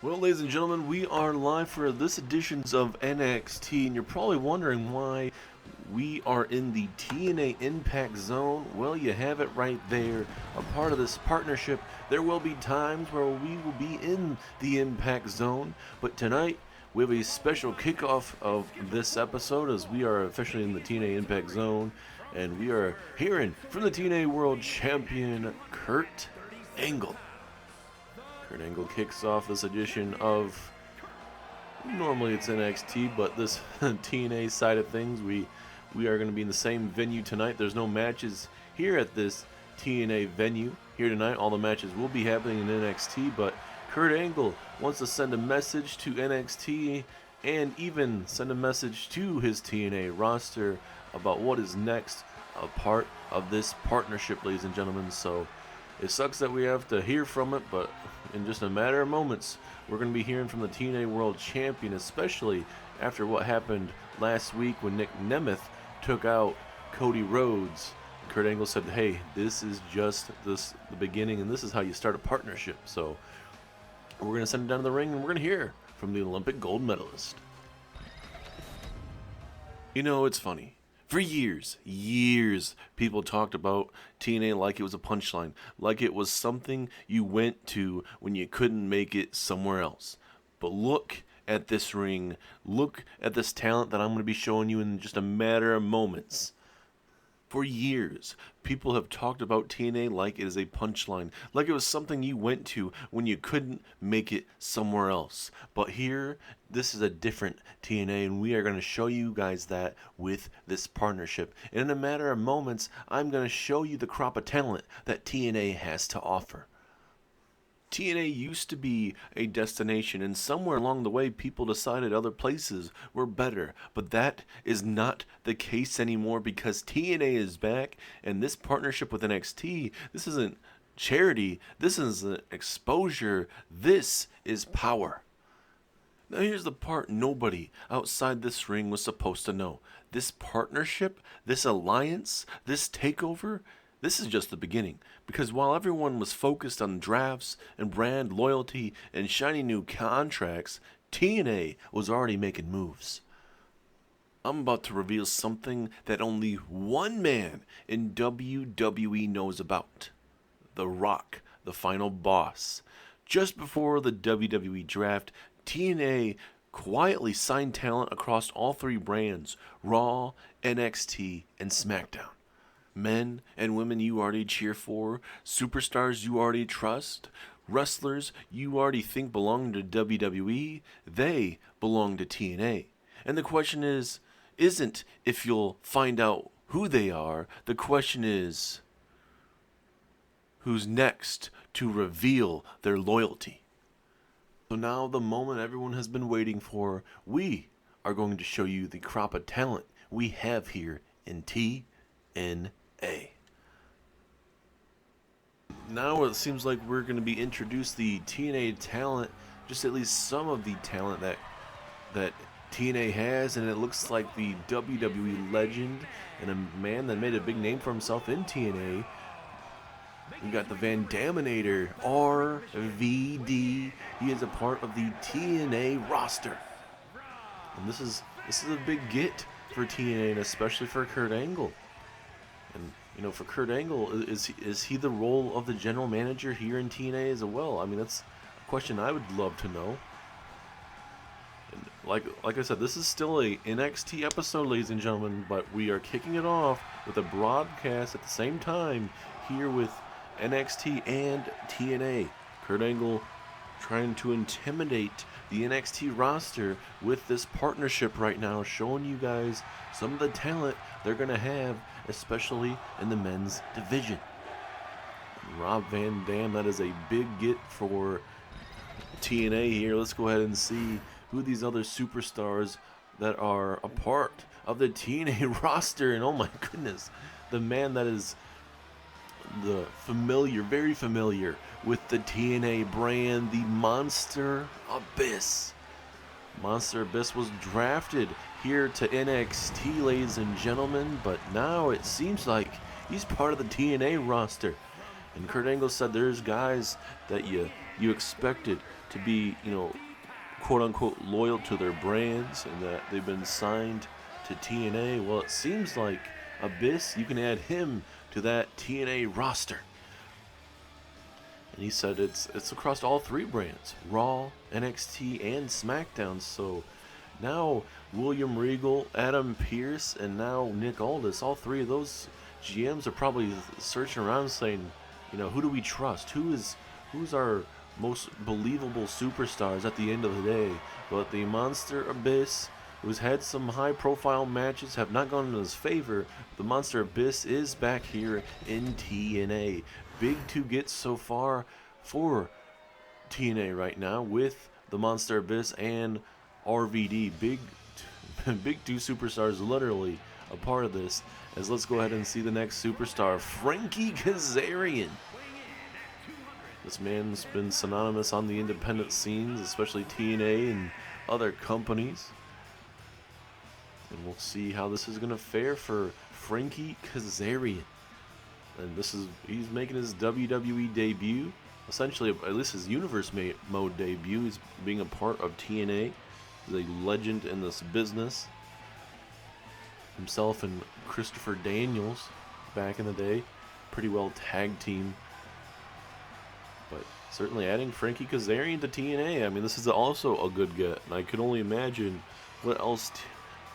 Well, ladies and gentlemen, we are live for this editions of NXT, and you're probably wondering why we are in the TNA Impact Zone. Well, you have it right there. A part of this partnership, there will be times where we will be in the Impact Zone, but tonight we have a special kickoff of this episode as we are officially in the TNA Impact Zone, and we are hearing from the TNA World Champion, Kurt Angle. Kurt Angle kicks off this edition of, normally it's NXT, but this TNA side of things, we are going to be in the same venue tonight. There's no matches here at this TNA venue here tonight. All the matches will be happening in NXT, but Kurt Angle wants to send a message to NXT and even send a message to his TNA roster about what is next, a part of this partnership, ladies and gentlemen. So it sucks that we have to hear from it, but in just a matter of moments, we're going to be hearing from the TNA World Champion, especially after what happened last week when Nick Nemeth took out Cody Rhodes. Kurt Angle said, hey, this is just the beginning, and this is how you start a partnership. So we're going to send it down to the ring, and we're going to hear from the Olympic gold medalist. You know, it's funny. For years, people talked about TNA like it was a punchline, like it was something you went to when you couldn't make it somewhere else. But look at this ring, look at this talent that I'm going to be showing you in just a matter of moments. For years, people have talked about TNA like it is a punchline, like it was something you went to when you couldn't make it somewhere else. But here, this is a different TNA, and we are going to show you guys that with this partnership. And in a matter of moments, I'm going to show you the crop of talent that TNA has to offer. TNA used to be a destination, and somewhere along the way people decided other places were better, but that is not the case anymore because TNA is back, and this partnership with NXT, this isn't charity, this isn't exposure, this is power. Now here's the part nobody outside this ring was supposed to know. This partnership, this alliance, this takeover, this is just the beginning, because while everyone was focused on drafts and brand loyalty and shiny new contracts, TNA was already making moves. I'm about to reveal something that only one man in WWE knows about. The Rock, the final boss. Just before the WWE draft, TNA quietly signed talent across all three brands, Raw, NXT, and SmackDown. Men and women you already cheer for, superstars you already trust, wrestlers you already think belong to WWE, they belong to TNA. And the question isn't if you'll find out who they are, the question is, who's next to reveal their loyalty? So now the moment everyone has been waiting for, we are going to show you the crop of talent we have here in TNA. Now it seems like we're going to be introduced the TNA talent, just at least some of the talent that TNA has, and it looks like the WWE legend and a man that made a big name for himself in TNA. We got the Van Daminator, RVD. He is a part of the TNA roster, and this is a big get for TNA, and especially for Kurt Angle. And you know, for Kurt Angle, is he the role of the general manager here in TNA as well? I mean, that's a question I would love to know. And like I said, this is still a NXT episode, ladies and gentlemen, but we are kicking it off with a broadcast at the same time here with NXT and TNA. Kurt Angle trying to intimidate the NXT roster with this partnership right now, showing you guys some of the talent they're going to have, especially in the men's division. Rob Van Dam, that is a big get for TNA here. Let's go ahead and see who these other superstars that are a part of the TNA roster. And oh my goodness, the man that is very familiar with the TNA brand, the Monster Abyss. Monster Abyss was drafted here to NXT, ladies and gentlemen, but now it seems like he's part of the TNA roster. And Kurt Angle said there's guys that you you expected to be, quote unquote loyal to their brands and that they've been signed to TNA. Well, it seems like Abyss, you can add him to that TNA roster. And he said it's across all three brands, Raw, NXT, and SmackDown. So now William Regal, Adam Pearce, and now Nick Aldis, all three of those GMs are probably searching around saying, who do we trust? Who's our most believable superstars at the end of the day? But the Monster Abyss, who's had some high-profile matches, have not gone in his favor. The Monster Abyss is back here in TNA. Big two gets so far for TNA right now with the Monster Abyss and RVD. Big two superstars literally a part of this. As let's go ahead and see the next superstar, Frankie Kazarian. This man's been synonymous on the independent scenes, especially TNA and other companies. And we'll see how this is going to fare for Frankie Kazarian. And he's making his WWE debut, essentially at least his Universe Mode debut. He's being a part of TNA. He's a legend in this business. Himself and Christopher Daniels back in the day, pretty well tag team. But certainly adding Frankie Kazarian to TNA, I mean, this is also a good get. And I could only imagine what else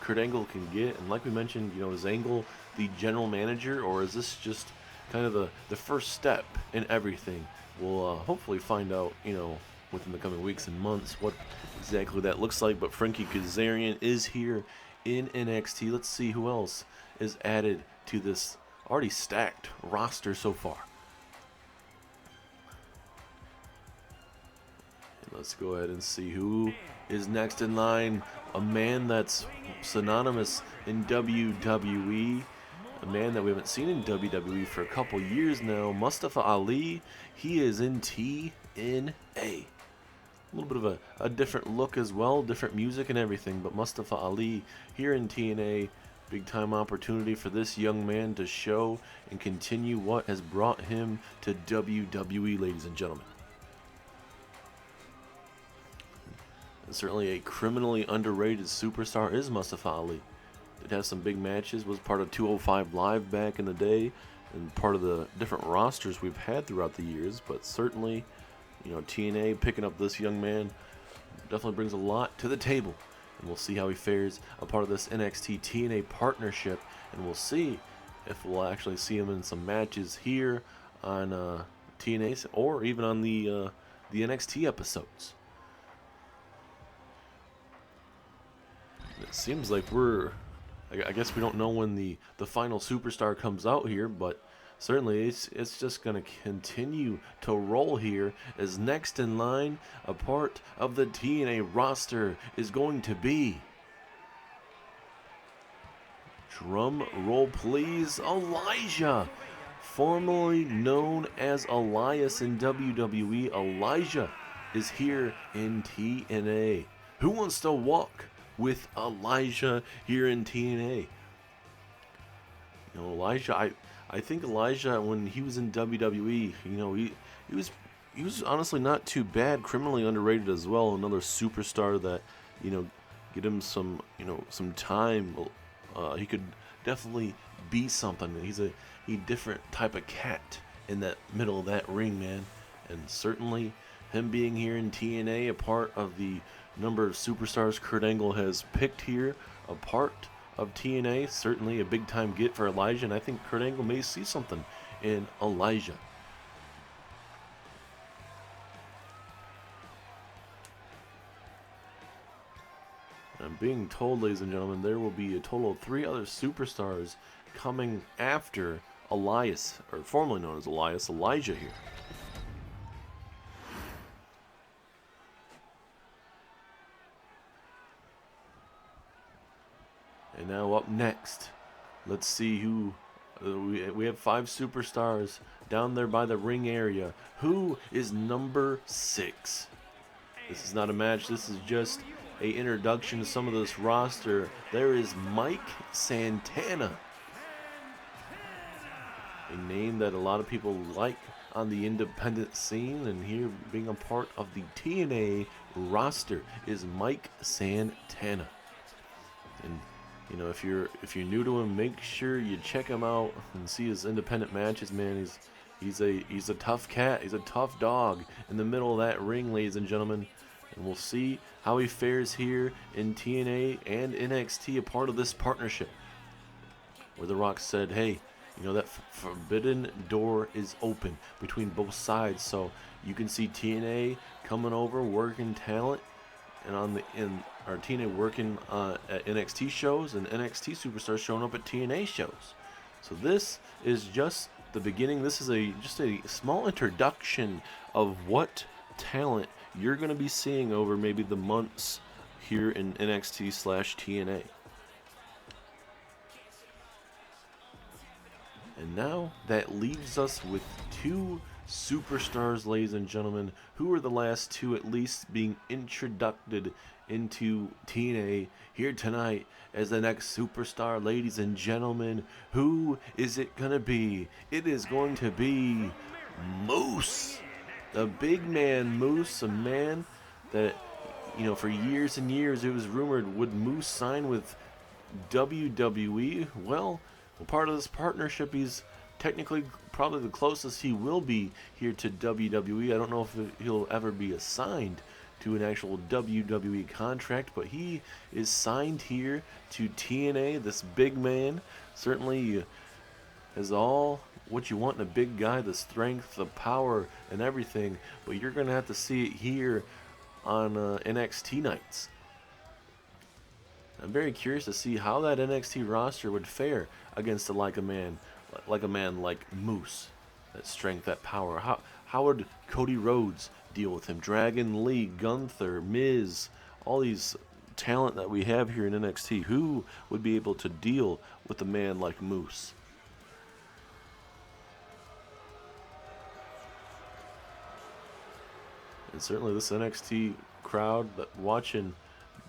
Kurt Angle can get. And like we mentioned, is Angle the general manager, or is this just kind of the first step in everything? We'll hopefully find out, within the coming weeks and months what exactly that looks like. But Frankie Kazarian is here in NXT. Let's see who else is added to this already stacked roster so far. And let's go ahead and see who is next in line. A man that's synonymous in WWE. A man that we haven't seen in WWE for a couple years now, Mustafa Ali. He is in TNA. A little bit of a different look as well, different music and everything, but Mustafa Ali here in TNA. Big time opportunity for this young man to show and continue what has brought him to WWE, ladies and gentlemen. And certainly a criminally underrated superstar is Mustafa Ali. Did have some big matches, was part of 205 Live back in the day, and part of the different rosters we've had throughout the years. But certainly, TNA picking up this young man definitely brings a lot to the table. And we'll see how he fares, a part of this NXT TNA partnership. And we'll see if we'll actually see him in some matches here on TNA or even on the NXT episodes. It seems like I guess we don't know when the final superstar comes out here, but certainly it's just going to continue to roll here, as next in line, a part of the TNA roster, is going to be, drum roll please, Elijah. Formerly known as Elias in WWE, Elijah is here in TNA. Who wants to walk with Elijah here in TNA? Elijah, I think Elijah, when he was in WWE, he was honestly not too bad, criminally underrated as well. Another superstar that, get him some time. He could definitely be something. He's a different type of cat in that middle of that ring, man. And certainly him being here in TNA, a part of the number of superstars Kurt Angle has picked here, a part of TNA, certainly a big time get for Elijah, and I think Kurt Angle may see something in Elijah. I'm being told, ladies and gentlemen, there will be a total of 3 other superstars coming after Elias, or formerly known as Elias, Elijah here. And now up next, let's see who, we have 5 superstars down there by the ring area. Who is number 6? This is not a match, this is just a introduction to some of this roster. There is Mike Santana, a name that a lot of people like on the independent scene, and here being a part of the TNA roster is Mike Santana. And you know, if you're new to him, make sure you check him out and see his independent matches, man. He's a tough cat. He's a tough dog in the middle of that ring, ladies and gentlemen. And we'll see how he fares here in TNA and NXT, a part of this partnership, where The Rock said, hey, you know, that forbidden door is open between both sides. So you can see TNA coming over, working talent, and our TNA working at NXT shows, and NXT superstars showing up at TNA shows. So this is just the beginning. This is just a small introduction of what talent you're going to be seeing over maybe the months here in NXT/TNA. And now that leaves us with two superstars, ladies and gentlemen. Who are the last two at least being introduced into TNA here tonight as the next superstar, ladies and gentlemen? Who is it going to be? It is going to be Moose. The big man Moose, a man that, you know, for years and years it was rumored, would Moose sign with WWE? Well, part of this partnership, he's technically probably the closest he will be here to WWE. I don't know if he'll ever be assigned to an actual WWE contract, but he is signed here to TNA. This big man certainly has all what you want in a big guy, the strength, the power, and everything, but you're going to have to see it here on NXT nights. I'm very curious to see how that NXT roster would fare against a man like Moose. That strength, that power. How would Cody Rhodes deal with him? Dragon Lee, Gunther, Miz, all these talent that we have here in NXT. Who would be able to deal with a man like Moose? And certainly this NXT crowd that watching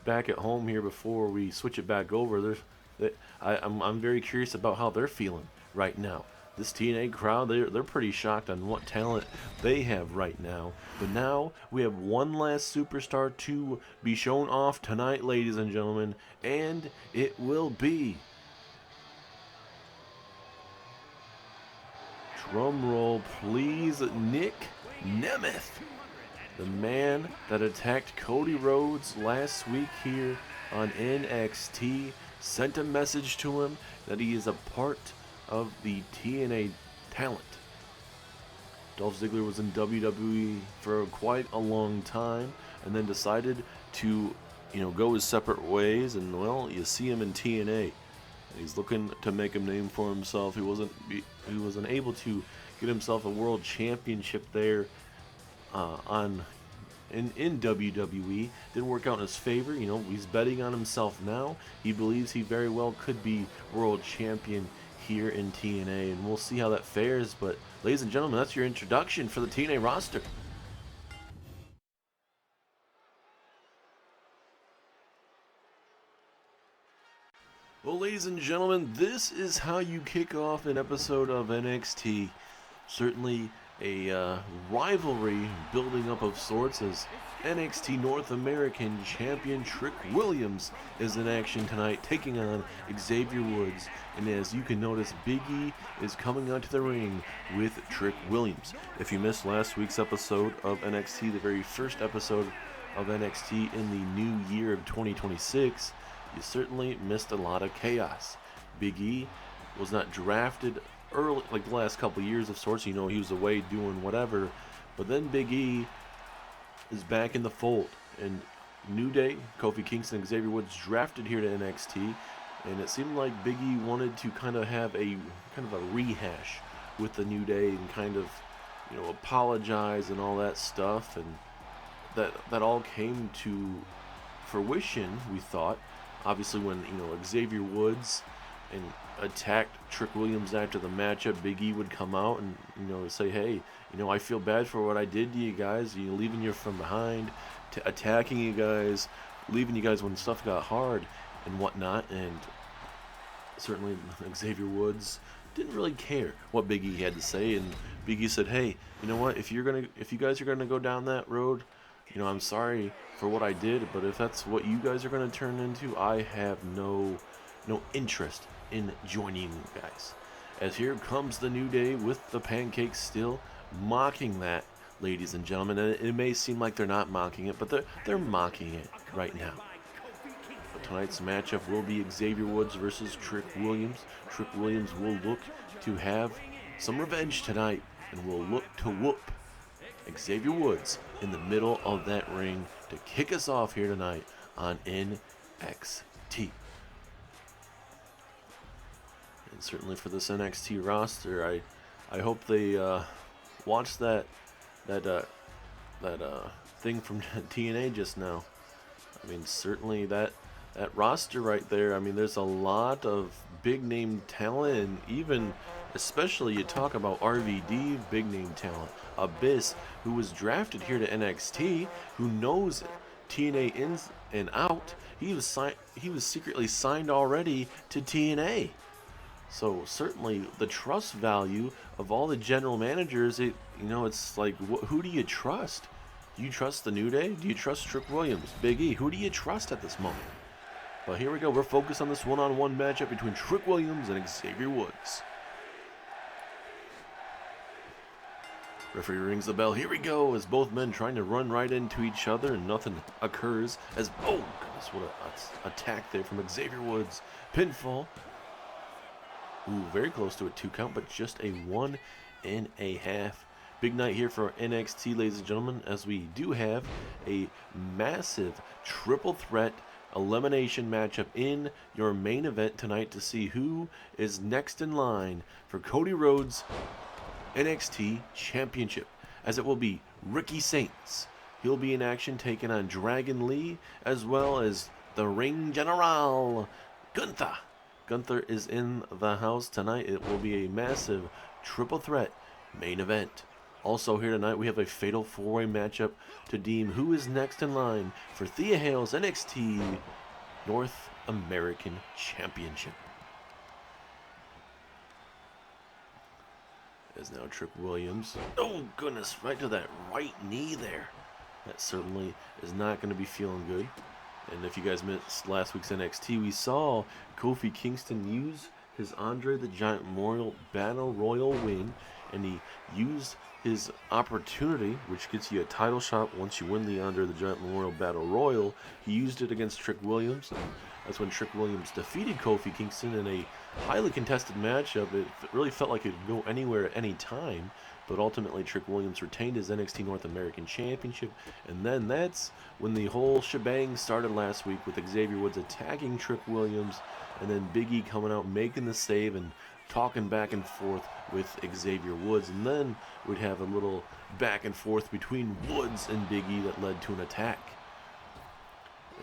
back at home here before we switch it back over, I'm very curious about how they're feeling right now. This TNA crowd, they're pretty shocked on what talent they have right now. But now we have one last superstar to be shown off tonight, ladies and gentlemen, and it will be, drum roll please, Nick Nemeth. The man that attacked Cody Rhodes last week here on NXT, sent a message to him that he is a part of the TNA talent. Dolph Ziggler was in WWE for quite a long time and then decided to, go his separate ways, and well, you see him in TNA. He's looking to make a name for himself. He wasn't able to get himself a world championship there in WWE. Didn't work out in his favor. He's betting on himself now. He believes he very well could be world champion here in TNA, and we'll see how that fares. But ladies and gentlemen, that's your introduction for the TNA roster. Well, ladies and gentlemen, this is how you kick off an episode of NXT. Certainly a rivalry building up of sorts, as NXT North American Champion Trick Williams is in action tonight, taking on Xavier Woods. And as you can notice, Big E is coming onto the ring with Trick Williams. If you missed last week's episode of NXT, the very first episode of NXT in the new year of 2026, you certainly missed a lot of chaos. Big E was not drafted early, like the last couple of years of sorts. He was away doing whatever, but then Big E is back in the fold, and New Day, Kofi Kingston, and Xavier Woods drafted here to NXT, and it seemed like Big E wanted to kind of have a rehash with the New Day and kind of apologize and all that stuff, and that all came to fruition, we thought. Obviously, when Xavier Woods and attacked Trick Williams after the matchup, Big E would come out and say, hey, I feel bad for what I did to you guys, leaving you from behind, to attacking you guys, leaving you guys when stuff got hard and whatnot. And certainly Xavier Woods didn't really care what Big E had to say, and Big E said, "Hey, you know what? If you guys are gonna go down that road, you know, I'm sorry for what I did, but if that's what you guys are gonna turn into, I have no interest in joining you guys." As here comes the New Day with the pancakes still mocking that, ladies and gentlemen. And it may seem like they're not mocking it, but they're mocking it right now. But tonight's matchup will be Xavier Woods versus Trick Williams. Trick Williams will look to have some revenge tonight and will look to whoop Xavier Woods in the middle of that ring to kick us off here tonight on NXT. And certainly for this NXT roster, I hope they watch that thing from TNA just now. I mean, certainly that roster right there. I mean, there's a lot of big name talent, and even especially you talk about RVD, big name talent. Abyss, who was drafted here to NXT, who knows TNA ins and out. He was secretly signed already to TNA. So certainly the trust value of all the general managers, it's like, who do you trust? Do you trust the New Day? Do you trust Trick Williams, Big E? Who do you trust at this moment? But here we go. We're focused on this one-on-one matchup between Trick Williams and Xavier Woods. Referee rings the bell. Here we go, as both men trying to run right into each other, and nothing occurs. As, oh goodness, what an attack there from Xavier Woods. Pinfall. Ooh, very close to a 2 count, but just a 1.5. Big night here for NXT, ladies and gentlemen, as we do have a massive triple threat elimination matchup in your main event tonight to see who is next in line for Cody Rhodes' NXT Championship, as it will be Ricky Saints. He'll be in action taking on Dragon Lee, as well as the Ring General, Gunther. Gunther is in the house tonight. It will be a massive triple threat main event. Also here tonight, we have a fatal 4-way matchup to deem who is next in line for Thea Hale's NXT North American Championship. As now Trick Williams, oh goodness, right to that right knee there. That certainly is not going to be feeling good. And if you guys missed last week's NXT, we saw Kofi Kingston use his Andre the Giant Memorial Battle Royal win, and he used his opportunity, which gets you a title shot once you win the Andre the Giant Memorial Battle Royal. He used it against Trick Williams, and that's when Trick Williams defeated Kofi Kingston in a highly contested matchup. It really felt like it could go anywhere at any time, but ultimately Trick Williams retained his NXT North American Championship. And then that's when the whole shebang started last week, with Xavier Woods attacking Trick Williams, and then Big E coming out making the save and talking back and forth with Xavier Woods. And then we'd have a little back and forth between Woods and Big E that led to an attack.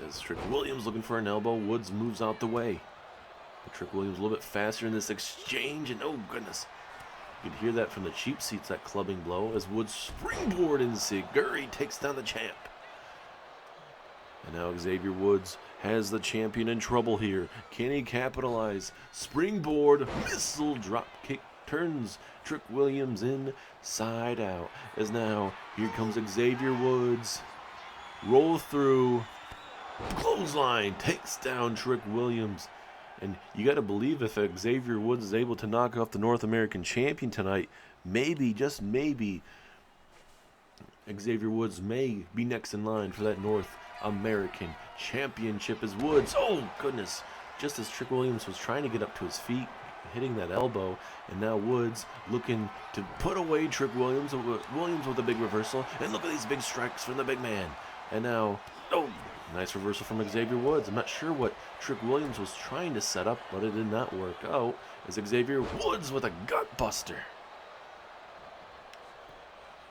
As Trick Williams looking for an elbow, Woods moves out the way. But Trick Williams a little bit faster in this exchange, and oh goodness, you could hear that from the cheap seats, that clubbing blow, as Woods springboard and Siguri takes down the champ. And now Xavier Woods has the champion in trouble here. Can he capitalize? Springboard, missile drop kick, turns Trick Williams inside out. As now, here comes Xavier Woods. Roll through. Clothesline takes down Trick Williams. And you got to believe if Xavier Woods is able to knock off the North American champion tonight, maybe, just maybe, Xavier Woods may be next in line for that North American Championship. As Woods, oh goodness, just as Trick Williams was trying to get up to his feet, hitting that elbow, and now Woods looking to put away Trick Williams. Williams with a big reversal, and look at these big strikes from the big man. And now, oh, nice reversal from Xavier Woods. I'm not sure what Trick Williams was trying to set up, but it did not work out, as Xavier Woods with a gut buster.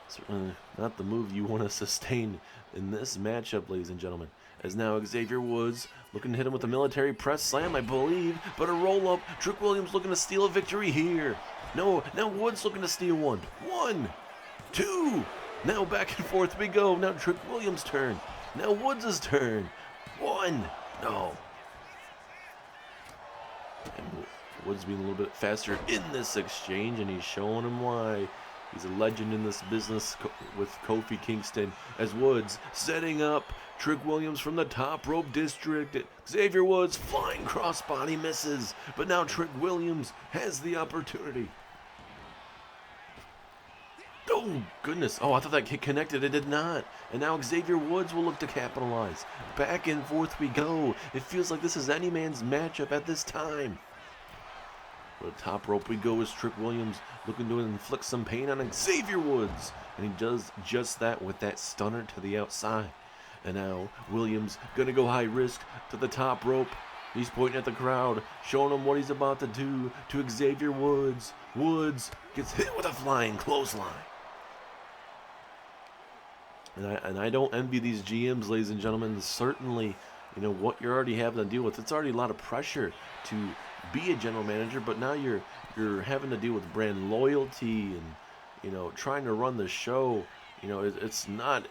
Certainly not the move you want to sustain in this matchup, ladies and gentlemen. As now Xavier Woods looking to hit him with a military press slam, I believe, but a roll-up. Trick Williams looking to steal a victory here. No, now Woods looking to steal one. 1, 2. Now back and forth we go. Now Trick Williams' turn. Now Woods' turn. 1. No. And Woods being a little bit faster in this exchange, and he's showing him why. He's a legend in this business with Kofi Kingston, as Woods setting up Trick Williams from the top rope district. Xavier Woods flying crossbody misses, but now Trick Williams has the opportunity. Oh, goodness. Oh, I thought that kick connected. It did not. And now Xavier Woods will look to capitalize. Back and forth we go. It feels like this is any man's matchup at this time. For the top rope we go as Trick Williams looking to inflict some pain on Xavier Woods. And he does just that with that stunner to the outside. And now Williams going to go high risk to the top rope. He's pointing at the crowd, showing them what he's about to do to Xavier Woods. Woods gets hit with a flying clothesline. And I don't envy these GMs, ladies and gentlemen. Certainly, you know, what you're already having to deal with. It's already a lot of pressure to be a general manager, but now you're having to deal with brand loyalty and, you know, trying to run the show. You know, it's not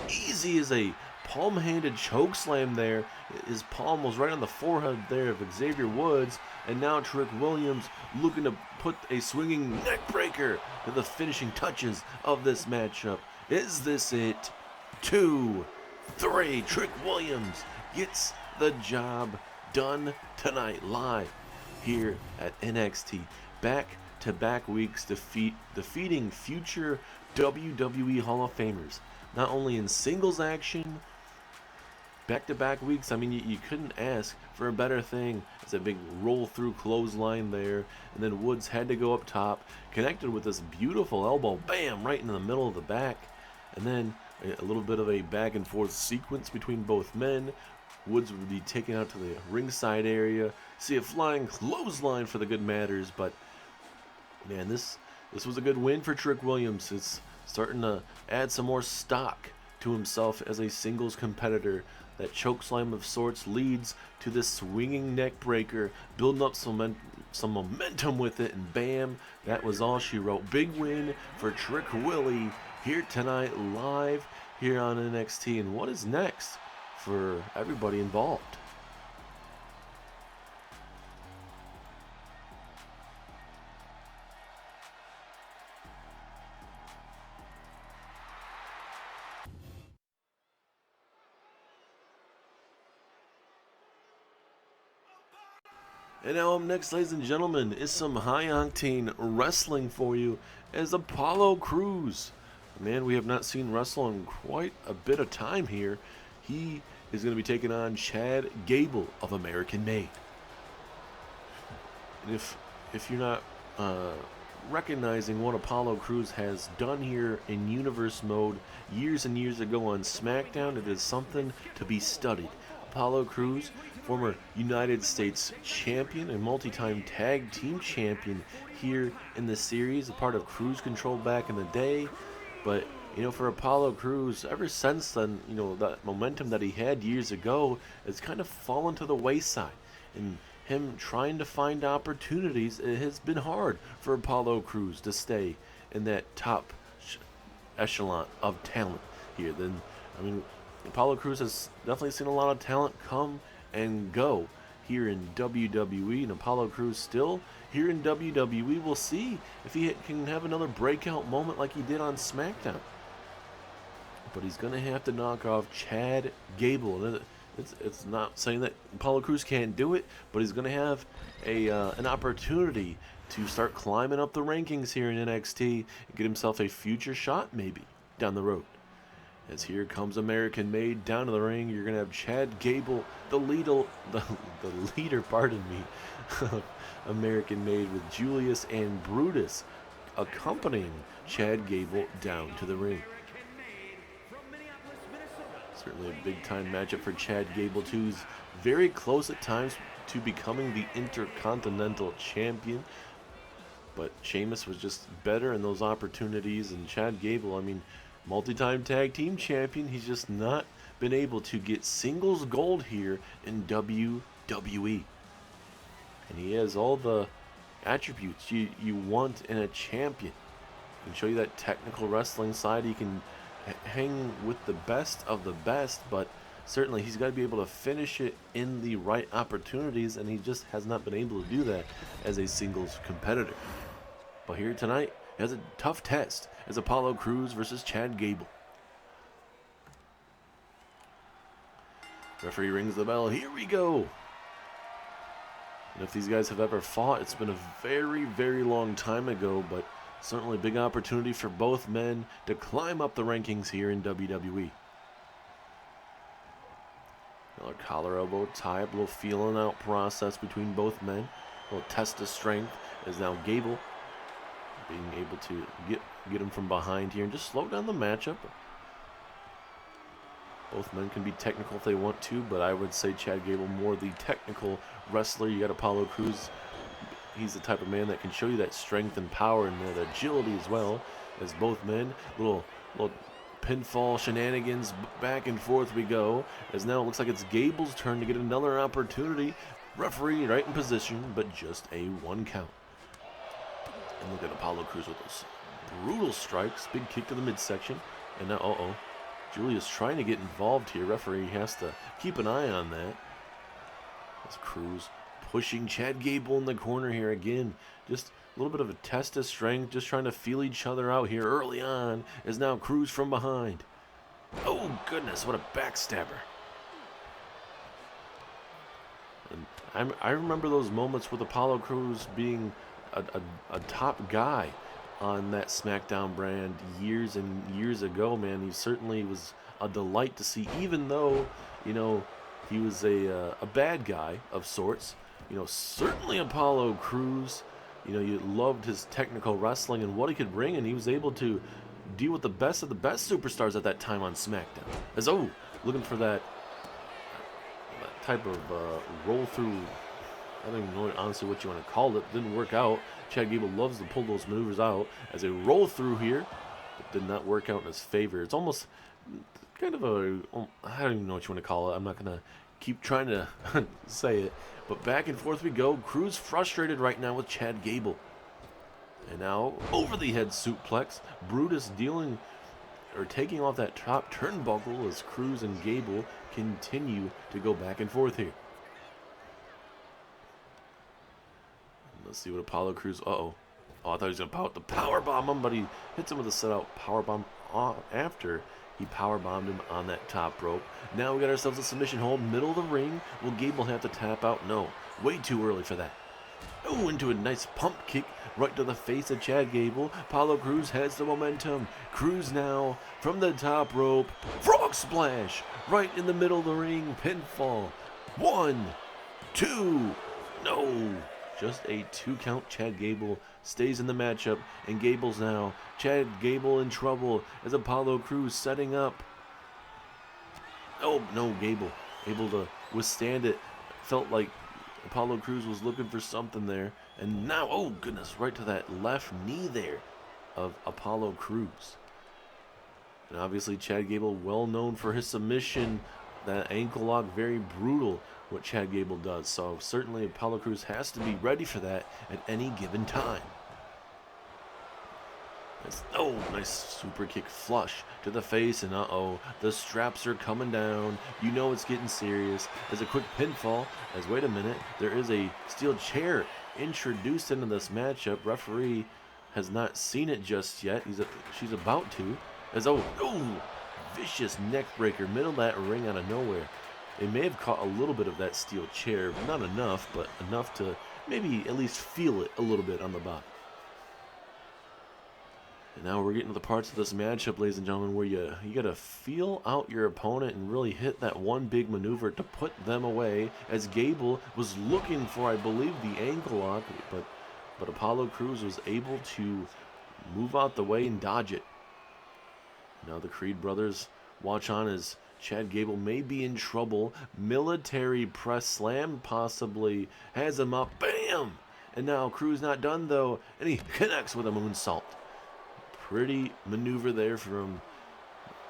easy as a palm-handed chokeslam there. His palm was right on the forehead there of Xavier Woods, and now Trick Williams looking to put a swinging neck breaker to the finishing touches of this matchup. Is this it? 2, 3. Trick Williams gets the job done tonight live here at NXT. Back-to-back weeks defeating future WWE Hall of Famers. Not only in singles action, back-to-back weeks. I mean, you couldn't ask for a better thing. It's a big roll-through clothesline there. And then Woods had to go up top, connected with this beautiful elbow. Bam! Right in the middle of the back. And then a little bit of a back-and-forth sequence between both men. Woods would be taken out to the ringside area. See a flying clothesline for the good matters. But, man, this was a good win for Trick Williams. It's starting to add some more stock to himself as a singles competitor. That chokeslam of sorts leads to this swinging neck breaker, building up some momentum with it, and bam, that was all she wrote. Big win for Trick Willie here tonight live here on NXT. And what is next for everybody involved? And now up next, ladies and gentlemen, is some high-octane wrestling for you as Apollo Crews. Man, we have not seen wrestle in quite a bit of time here. He is going to be taking on Chad Gable of American Made. And if you're not recognizing what Apollo Crews has done here in Universe Mode years and years ago on SmackDown, it is something to be studied. Apollo Crews, former United States champion and multi-time tag team champion here in the series, a part of Cruise Control back in the day. But, you know, for Apollo Crews, ever since then, you know, that momentum that he had years ago has kind of fallen to the wayside. And him trying to find opportunities, it has been hard for Apollo Crews to stay in that top echelon of talent here. Then, I mean, Apollo Crews has definitely seen a lot of talent come and go here in WWE, and Apollo Crews still here in WWE. We'll see if he can have another breakout moment like he did on SmackDown. But he's going to have to knock off Chad Gable. It's not saying that Apollo Crews can't do it, but he's going to have an opportunity to start climbing up the rankings here in NXT and get himself a future shot maybe down the road. As here comes American Made down to the ring. You're going to have Chad Gable, the leader, pardon me, American Made, with Julius and Brutus accompanying Chad Gable down to the ring. Certainly a big-time matchup for Chad Gable, too. He's very close at times to becoming the Intercontinental Champion. But Sheamus was just better in those opportunities. And Chad Gable, I mean, multi-time tag team champion, he's just not been able to get singles gold here in WWE. And he has all the attributes you want in a champion. He can show you that technical wrestling side. He can hang with the best of the best, but certainly he's got to be able to finish it in the right opportunities, and he just has not been able to do that as a singles competitor. But here tonight, he has a tough test as Apollo Crews versus Chad Gable. Referee rings the bell. Here we go. And if these guys have ever fought, it's been a very, very long time ago, but certainly a big opportunity for both men to climb up the rankings here in WWE. Another collar elbow tie-up, a little feeling out process between both men. A little test of strength as now Gable being able to get him from behind here and just slow down the matchup. Both men can be technical if they want to, but I would say Chad Gable more the technical wrestler. You got Apollo Crews. He's the type of man that can show you that strength and power and that agility as well. As both men, little pinfall shenanigans, back and forth we go. As now it looks like it's Gable's turn to get another opportunity. Referee right in position, but just a 1 count. And look at Apollo Crews with those brutal strikes. Big kick to the midsection. And now, Julius trying to get involved here. Referee has to keep an eye on that. As Crews pushing Chad Gable in the corner here again. Just a little bit of a test of strength. Just trying to feel each other out here early on. As now Crews from behind. Oh, goodness. What a backstabber. And I remember those moments with Apollo Crews being a top guy on that SmackDown brand years and years ago, man. He certainly was a delight to see, even though, you know, he was a bad guy of sorts. You know, certainly Apollo Crews, you know, you loved his technical wrestling and what he could bring, and he was able to deal with the best of the best superstars at that time on SmackDown. As, looking for that type of roll through. I don't even know honestly what you want to call it. Didn't work out. Chad Gable loves to pull those maneuvers out as a roll through here, but did not work out in his favor. It's almost kind of I don't even know what you want to call it. I'm not going to keep trying to say it, but back and forth we go. Crews frustrated right now with Chad Gable. And now over the head suplex. Brutus taking off that top turnbuckle as Crews and Gable continue to go back and forth here. Let's see what Apollo Crews. I thought he was going to powerbomb him, but he hits him with a set-out powerbomb after he powerbombed him on that top rope. Now we got ourselves a submission hold, middle of the ring. Will Gable have to tap out? No, way too early for that. Into a nice pump kick right to the face of Chad Gable. Apollo Crews has the momentum. Crews now from the top rope. Frog splash right in the middle of the ring. Pinfall. 1, 2, no. Just a 2 count. Chad Gable stays in the matchup, and Gable's now. Chad Gable in trouble as Apollo Crews setting up. Oh, no, Gable able to withstand it. Felt like Apollo Crews was looking for something there. And now, oh goodness, right to that left knee there of Apollo Crews. And obviously Chad Gable, well known for his submission. That ankle lock, very brutal what Chad Gable does. So certainly Apollo Crews has to be ready for that at any given time. Nice super kick flush to the face, and the straps are coming down. You know it's getting serious. There's a quick pinfall, as wait a minute, there is a steel chair introduced into this matchup. Referee has not seen it just yet. She's about to. As vicious neck breaker, middle of that ring out of nowhere. It may have caught a little bit of that steel chair, not enough, but enough to maybe at least feel it a little bit on the bottom. And now we're getting to the parts of this matchup, ladies and gentlemen, where you got to feel out your opponent and really hit that one big maneuver to put them away, as Gable was looking for, I believe, the ankle lock, but Apollo Crews was able to move out the way and dodge it. Now the Creed brothers watch on as Chad Gable may be in trouble. Military press slam possibly has him up. Bam! And now Crews not done though, and he connects with a moonsault. Pretty maneuver there from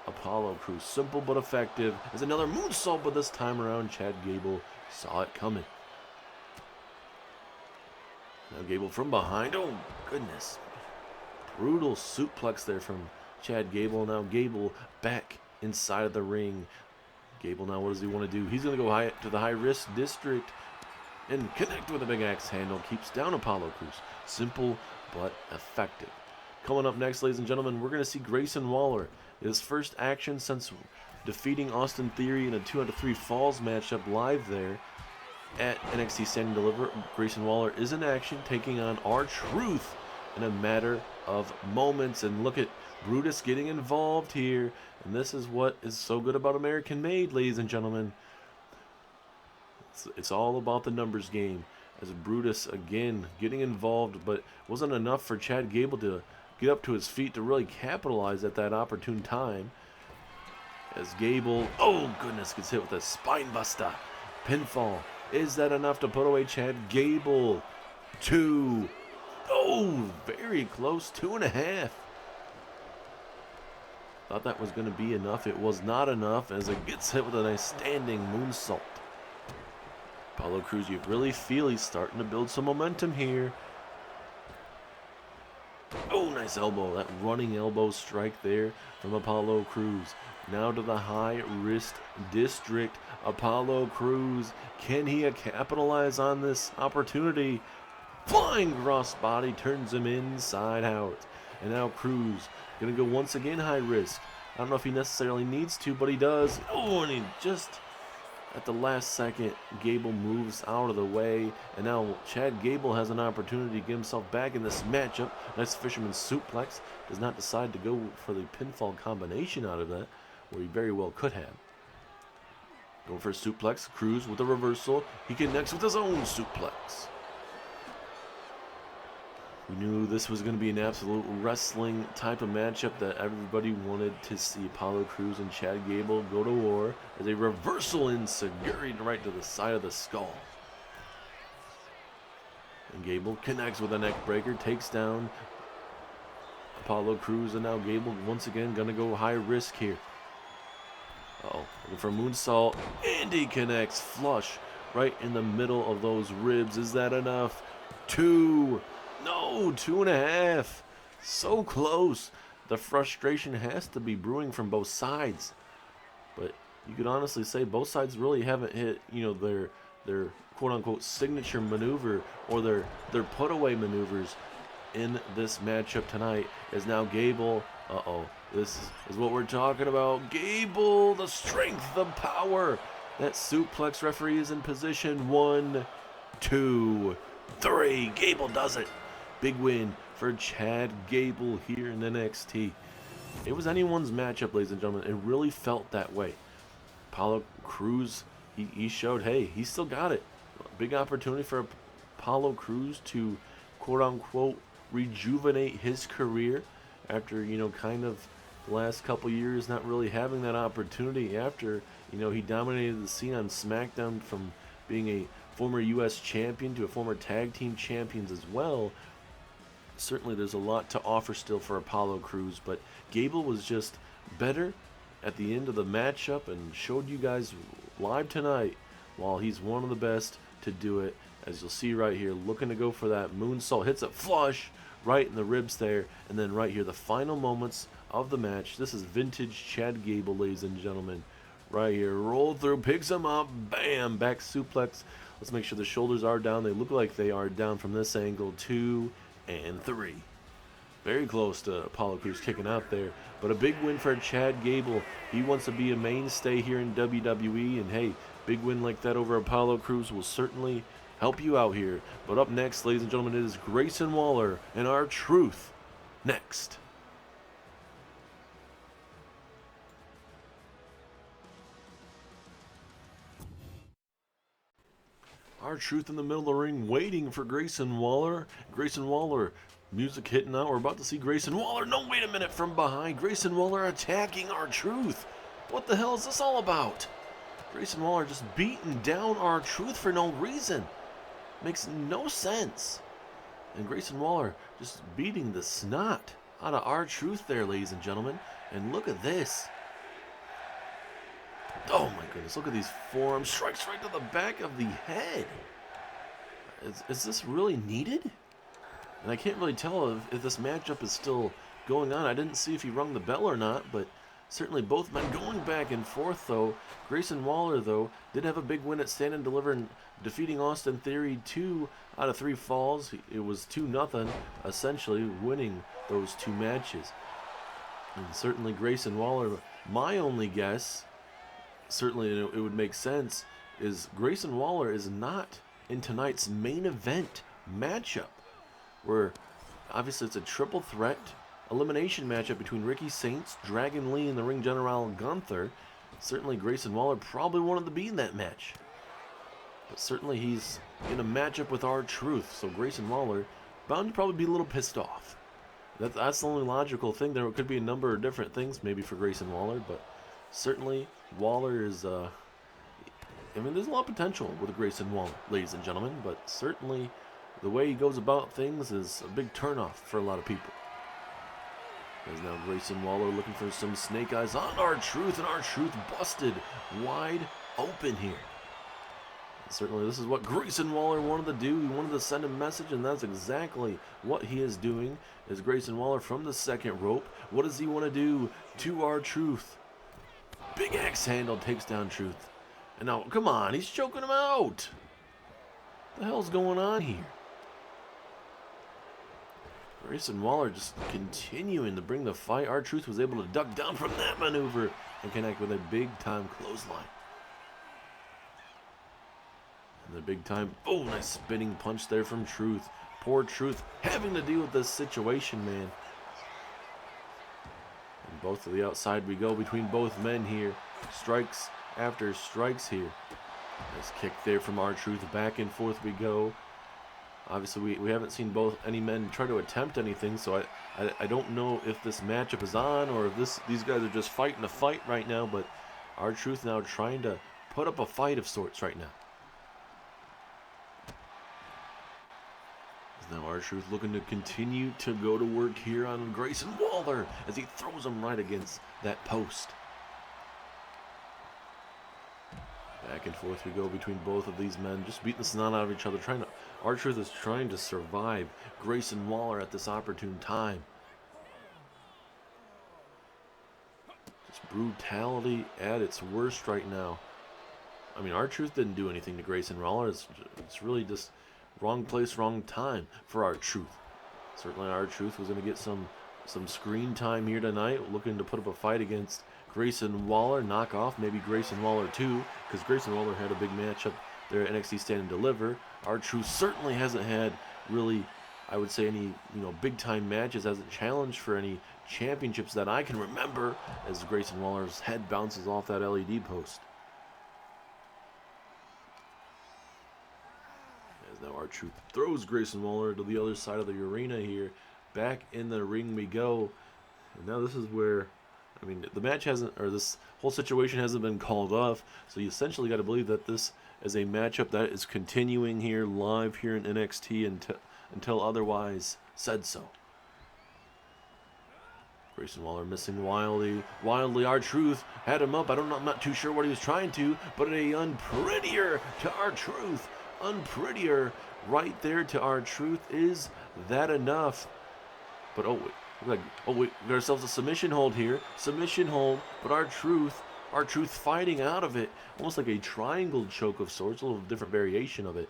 Apollo Crews. Simple but effective. There's another moonsault, but this time around Chad Gable saw it coming. Now Gable from behind. Oh, goodness. Brutal suplex there from Chad Gable. Now Gable back inside of the ring. Gable now, what does he want to do? He's going to go high to the high-risk district and connect with a big axe handle. Keeps down Apollo Crews. Simple but effective. Coming up next, ladies and gentlemen, we're going to see Grayson Waller. His first action since defeating Austin Theory in a 2-3 falls matchup live there at NXT Stand and Deliver. Grayson Waller is in action, taking on R-Truth in a matter of moments. And look at Brutus getting involved here. And this is what is so good about American Made, ladies and gentlemen. It's all about the numbers game. As Brutus again getting involved, but wasn't enough for Chad Gable to get up to his feet to really capitalize at that opportune time. As Gable, oh goodness, gets hit with a spine buster. Pinfall. Is that enough to put away Chad Gable? 2. Oh, very close. 2.5. Thought that was going to be enough. It was not enough as it gets hit with a nice standing moonsault. Apollo Crews, you really feel he's starting to build some momentum here. Oh, nice elbow. That running elbow strike there from Apollo Crews. Now to the high wrist district. Apollo Crews, can he capitalize on this opportunity? Flying crossbody turns him inside out. And now Crews going to go once again high risk. I don't know if he necessarily needs to, but he does. Oh, and he just, at the last second, Gable moves out of the way. And now Chad Gable has an opportunity to get himself back in this matchup. Nice fisherman's suplex. Does not decide to go for the pinfall combination out of that, where he very well could have. Going for a suplex. Crews with a reversal. He connects with his own suplex. We knew this was going to be an absolute wrestling type of matchup that everybody wanted to see. Apollo Crews and Chad Gable go to war as a reversal enziguri right to the side of the skull. And Gable connects with a neck breaker, takes down Apollo Crews, and now Gable once again going to go high risk here. Uh-oh, looking for a moonsault, and he connects flush right in the middle of those ribs. Is that enough? 2. No, 2.5. So close. The frustration has to be brewing from both sides. But you could honestly say both sides really haven't hit, their quote-unquote signature maneuver or their put-away maneuvers in this matchup tonight. As now Gable, this is what we're talking about. Gable, the strength, the power. That suplex. Referee is in position. 1, 2, 3. Gable does it. Big win for Chad Gable here in NXT. It was anyone's matchup, ladies and gentlemen. It really felt that way. Apollo Crews, he showed, hey, he still got it. Big opportunity for Apollo Crews to, quote-unquote, rejuvenate his career after, kind of the last couple years not really having that opportunity after, he dominated the scene on SmackDown from being a former U.S. champion to a former tag team champions as well. Certainly there's a lot to offer still for Apollo Crews, but Gable was just better at the end of the matchup and showed you guys live tonight while he's one of the best to do it. As you'll see right here, looking to go for that moonsault, hits it flush right in the ribs there, and then right here, the final moments of the match. This is vintage Chad Gable, ladies and gentlemen. Right here, roll through, picks him up, bam, back suplex. Let's make sure the shoulders are down. They look like they are down from this angle. 2 and 3. Very close to Apollo Crews kicking out there. But a big win for Chad Gable. He wants to be a mainstay here in WWE. And hey, big win like that over Apollo Crews will certainly help you out here. But up next, ladies and gentlemen, it is Grayson Waller and R-Truth next. R-Truth in the middle of the ring waiting for Grayson Waller. Grayson Waller, music hitting out. We're about to see Grayson Waller. No, wait a minute, from behind. Grayson Waller attacking R-Truth. What the hell is this all about? Grayson Waller just beating down R-Truth for no reason. Makes no sense. And Grayson Waller just beating the snot out of R-Truth there, ladies and gentlemen. And look at this. Oh my goodness, look at these forearms. Strikes right to the back of the head. Is this really needed? And I can't really tell if this matchup is still going on. I didn't see if he rung the bell or not, but Certainly both men going back and forth, though. Grayson Waller, though, did have a big win at Stand and Deliver, and defeating Austin Theory 2 out of 3 falls. It was 2-0, essentially winning those 2 matches. And certainly Grayson Waller, my only guess, certainly it would make sense, is Grayson Waller is not in tonight's main event matchup, where obviously it's a triple threat elimination matchup between Ricky Saints, Dragon Lee, and the ring general Gunther. Certainly Grayson Waller probably wanted to be in that match, but certainly he's in a matchup with R-Truth, so Grayson Waller bound to probably be a little pissed off. That's the only logical thing. There could be a number of different things maybe for Grayson Waller, but certainly Waller is I mean, there's a lot of potential with Grayson Waller, ladies and gentlemen, but certainly the way he goes about things is a big turnoff for a lot of people. As now Grayson Waller looking for some snake eyes on R-Truth, and R-Truth busted wide open here. And certainly this is what Grayson Waller wanted to do. He wanted to send a message, and that's exactly what he is doing. Is Grayson Waller from the second rope. What does he want to do to R-Truth? Big axe handle takes down Truth. And now, come on, he's choking him out. What the hell's going on here? Grayson Waller just continuing to bring the fight. R-Truth was able to duck down from that maneuver and connect with a big-time clothesline. And the big-time, oh, nice spinning punch there from Truth. Poor Truth having to deal with this situation, man. And both to the outside we go between both men here. Strikes after strikes here. Nice kick there from R-Truth. Back and forth we go. Obviously, we haven't seen any men try to attempt anything, so I don't know if this matchup is on or if these guys are just fighting a fight right now, but R-Truth now trying to put up a fight of sorts right now. Now R-Truth looking to continue to go to work here on Grayson Waller as he throws him right against that post. Back and forth we go between both of these men, just beating the snot out of each other. R-Truth is trying to survive Grayson Waller at this opportune time. Just brutality at its worst right now. I mean, R-Truth didn't do anything to Grayson Waller. It's really just wrong place, wrong time for R-Truth. Certainly R-Truth was going to get some screen time here tonight, looking to put up a fight against Grayson Waller, knock off maybe Grayson Waller too, because Grayson Waller had a big matchup there at NXT Stand and Deliver. R-Truth certainly hasn't had really, I would say, any big time matches, hasn't challenged for any championships that I can remember, as Grayson Waller's head bounces off that LED post. As now R-Truth throws Grayson Waller to the other side of the arena here. Back in the ring we go. And now this is where, I mean, the match hasn't, or this whole situation hasn't been called off, so you essentially got to believe that this is a matchup that is continuing here live here in NXT until otherwise said so. Grayson Waller missing wildly. R-Truth had him up. I'm not too sure what he was trying to, but a unprettier to R-Truth. Unprettier right there to R-Truth. Is that enough? But oh wait, we got ourselves a submission hold here. Submission hold, but R-Truth fighting out of it. Almost like a triangle choke of sorts, a little different variation of it.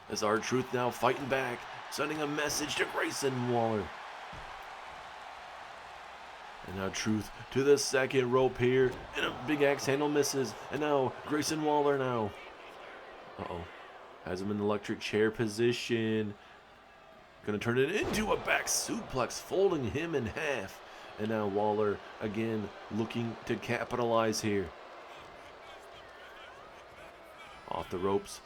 As R-Truth now fighting back, sending a message to Grayson Waller. And now Truth to the second rope here, and a big axe handle misses. And now Grayson Waller now. Has him in the electric chair position. Gonna turn it into a back suplex, folding him in half. And now Waller again looking to capitalize here. Off the ropes,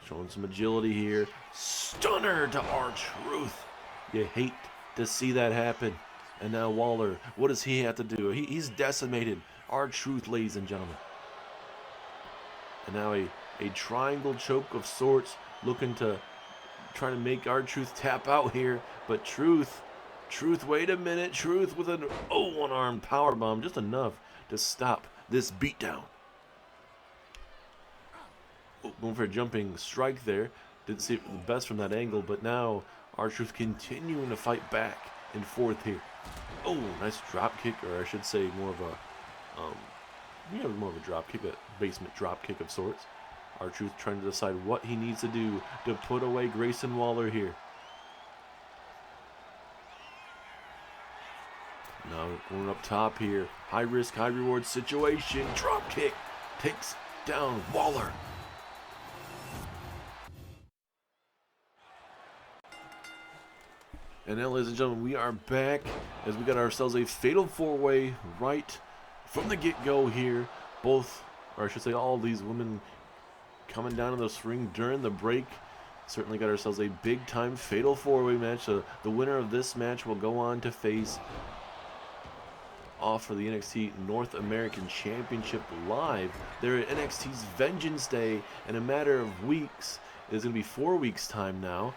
showing some agility here. Stunner to R-Truth. You hate to see that happen. And now Waller, what does he have to do? He's decimated R-Truth, ladies and gentlemen. And now a triangle choke of sorts, looking to trying to make R-Truth tap out here, but Truth, wait a minute, Truth with an one-arm powerbomb, just enough to stop this beatdown. Going for a jumping strike there, didn't see it the best from that angle, but now R-Truth continuing to fight back and forth here. Oh, nice drop kick, or I should say more of Um, more of a drop kick, a basement drop kick of sorts. R-Truth trying to decide what he needs to do to put away Grayson Waller here. Now going up top here. High risk, high reward situation. Drop kick takes down Waller. And now, ladies and gentlemen, we are back as we got ourselves a fatal four-way right from the get-go here. Both, or I should say all these women coming down in this ring during the break. Certainly got ourselves a big-time fatal four-way match. So the winner of this match will go on to face off for the NXT North American Championship live. They're at NXT's Vengeance Day in a matter of weeks. It's going to be 4 weeks' time now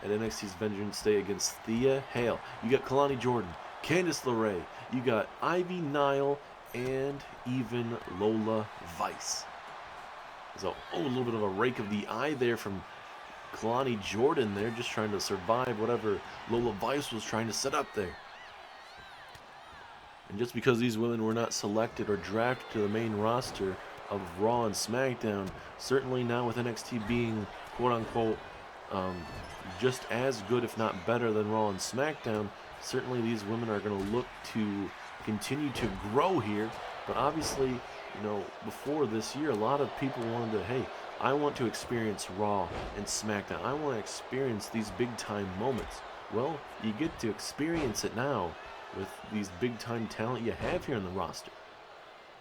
at NXT's Vengeance Day against Thea Hale. You got Kalani Jordan, Candice LeRae, you got Ivy Nile, and even Lola Vice. So, a little bit of a rake of the eye there from Kalani Jordan there, just trying to survive whatever Lola Vice was trying to set up there. And just because these women were not selected or drafted to the main roster of Raw and SmackDown, certainly now with NXT being quote-unquote just as good, if not better, than Raw and SmackDown, certainly these women are going to look to continue to grow here. But obviously, before this year, a lot of people wanted to, hey, I want to experience Raw and SmackDown. I want to experience these big-time moments. Well, you get to experience it now with these big-time talent you have here in the roster.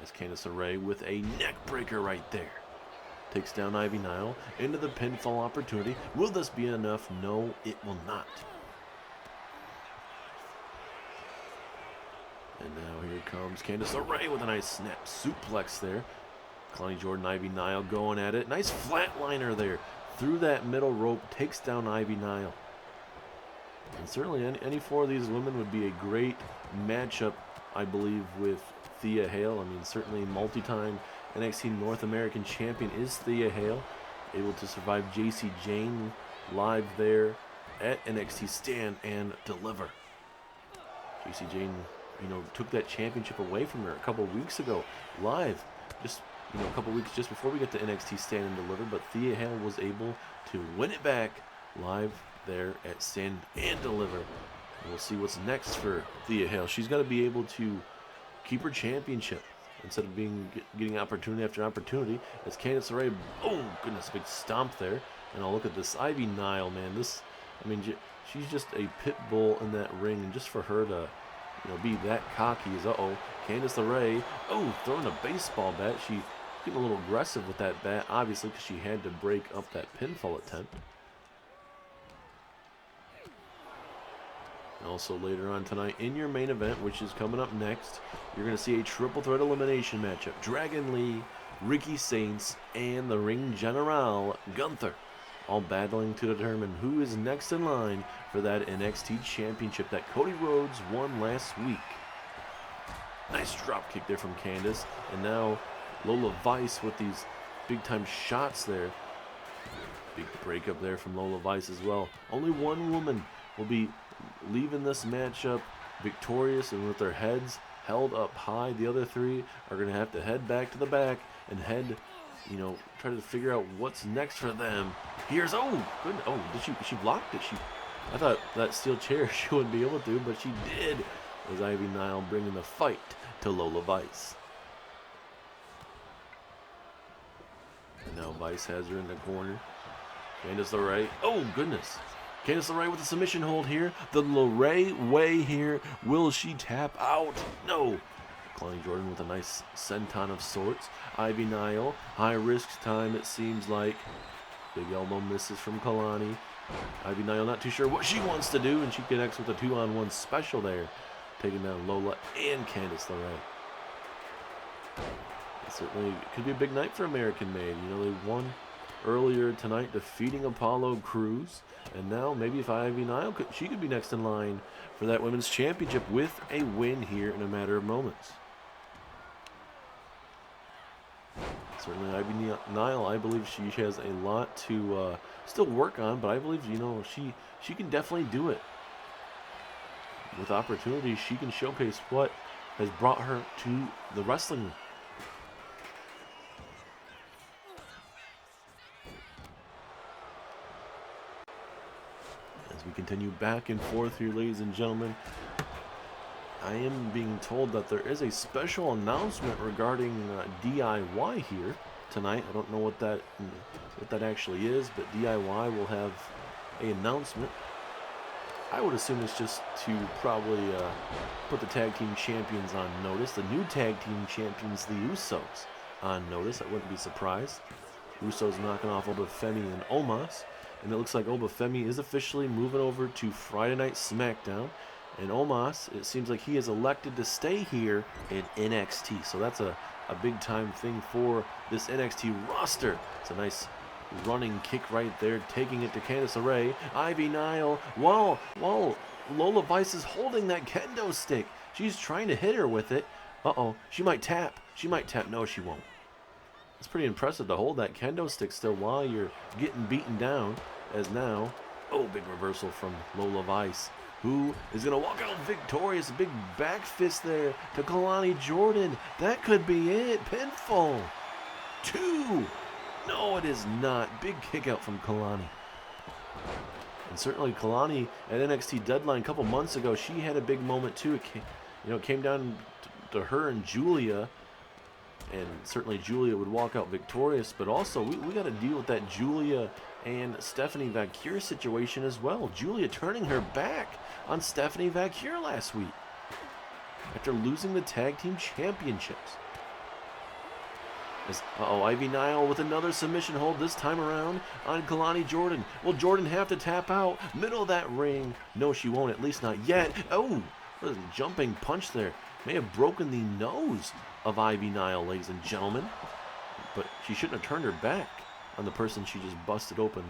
As Candice LeRae with a neck breaker right there. Takes down Ivy Nile into the pinfall opportunity. Will this be enough? No, it will not. And now here comes Candice LeRae with a nice snap suplex there. Kalani Jordan, Ivy Nile going at it. Nice flatliner there. Through that middle rope, takes down Ivy Nile. And certainly any four of these women would be a great matchup, I believe, with Thea Hale. I mean, certainly multi-time NXT North American Champion is Thea Hale, able to survive JC Jane live there at NXT Stand and Deliver. JC Jane, took that championship away from her a couple weeks ago live, just a couple weeks just before we get to NXT Stand and Deliver, but Thea Hale was able to win it back live there at Stand and Deliver. And we'll see what's next for Thea Hale. She's got to be able to keep her championship instead of getting opportunity after opportunity. As Candice LeRae, oh goodness, big stomp there. And I'll look at this Ivy Nile, man. She's just a pit bull in that ring, and just for her to, be that cocky is Candice LeRae, throwing a baseball bat. She getting a little aggressive with that bat, obviously, because she had to break up that pinfall attempt. And also later on tonight in your main event, which is coming up next, you're going to see a triple threat elimination matchup. Dragon Lee, Ricky Saints, and the Ring General, Gunther, all battling to determine who is next in line for that NXT Championship that Cody Rhodes won last week. Nice drop kick there from Candice. And now Lola Vice with these big-time shots there. Big breakup there from Lola Vice as well. Only one woman will be leaving this matchup victorious and with their heads held up high. The other three are going to have to head back to the back and try to figure out what's next for them. Here's, did she blocked it? I thought that steel chair she wouldn't be able to, but she did, as Ivy Nile bringing the fight to Lola Vice. And now Vice has her in the corner. Candice LeRae, oh goodness. Candice LeRae with a submission hold here. The LeRae way here. Will she tap out? No. Kalani Jordan with a nice senton of sorts. Ivy Nile, high risk time it seems like. Big elbow misses from Kalani. Ivy Nile not too sure what she wants to do, and she connects with a 2-on-1 special there, taking down Lola and Candice LeRae. Certainly could be a big night for American Made. They won earlier tonight, defeating Apollo Crews, and now maybe if Ivy Nile she could be next in line for that women's championship with a win here in a matter of moments. Certainly Ivy Nile, I believe she has a lot to still work on, but I believe she can definitely do it. With opportunity, she can showcase what has brought her to the wrestling ring. As we continue back and forth here, ladies and gentlemen, I am being told that there is a special announcement regarding DIY here tonight. I don't know what that actually is, but DIY will have an announcement. I would assume it's just to probably put the tag team champions on notice. The new tag team champions, the Usos, on notice. I wouldn't be surprised. Usos knocking off Obafemi and Omos. And it looks like Obafemi is officially moving over to Friday Night SmackDown. And Omos, it seems like he is elected to stay here in NXT. So that's a big time thing for this NXT roster. It's a nice running kick right there, taking it to Candice LeRae. Ivy Nile, whoa, Lola Vice is holding that kendo stick. She's trying to hit her with it. Uh-oh, she might tap. No, she won't. It's pretty impressive to hold that kendo stick still while you're getting beaten down. As now, big reversal from Lola Vice, who is going to walk out victorious. A big back fist there to Kalani Jordan. That could be it. Pinfall. 2. No, it is not. Big kick out from Kalani. And certainly Kalani at NXT Deadline a couple months ago, she had a big moment too. It came down to her and Julia. And certainly Julia would walk out victorious, but also we got to deal with that Julia and Stephanie Vacure situation as well. Julia turning her back on Stephanie Vacure last week after losing the tag team championships. Ivy Nile with another submission hold this time around on Kalani Jordan. Will Jordan have to tap out? Middle of that ring. No, she won't, at least not yet. Oh, what a jumping punch there. May have broken the nose of Ivy Nile, ladies and gentlemen. But she shouldn't have turned her back on the person she just busted open.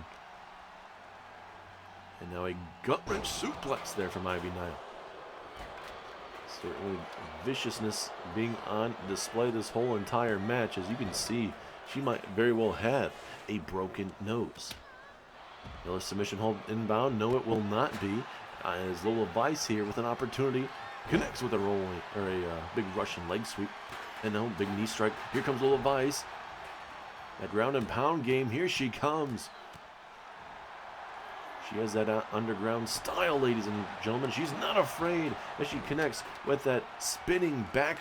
And now a gut-wrench suplex there from Ivy Nile. Certainly viciousness being on display this whole entire match. As you can see, she might very well have a broken nose. Another submission hold inbound. No, it will not be. As Lola Vice here with an opportunity. Connects with a rolling or a big Russian leg sweep. And now big knee strike. Here comes Lola Vice. That ground and pound game. Here she comes. She has that underground style, ladies and gentlemen. She's not afraid as she connects with that spinning back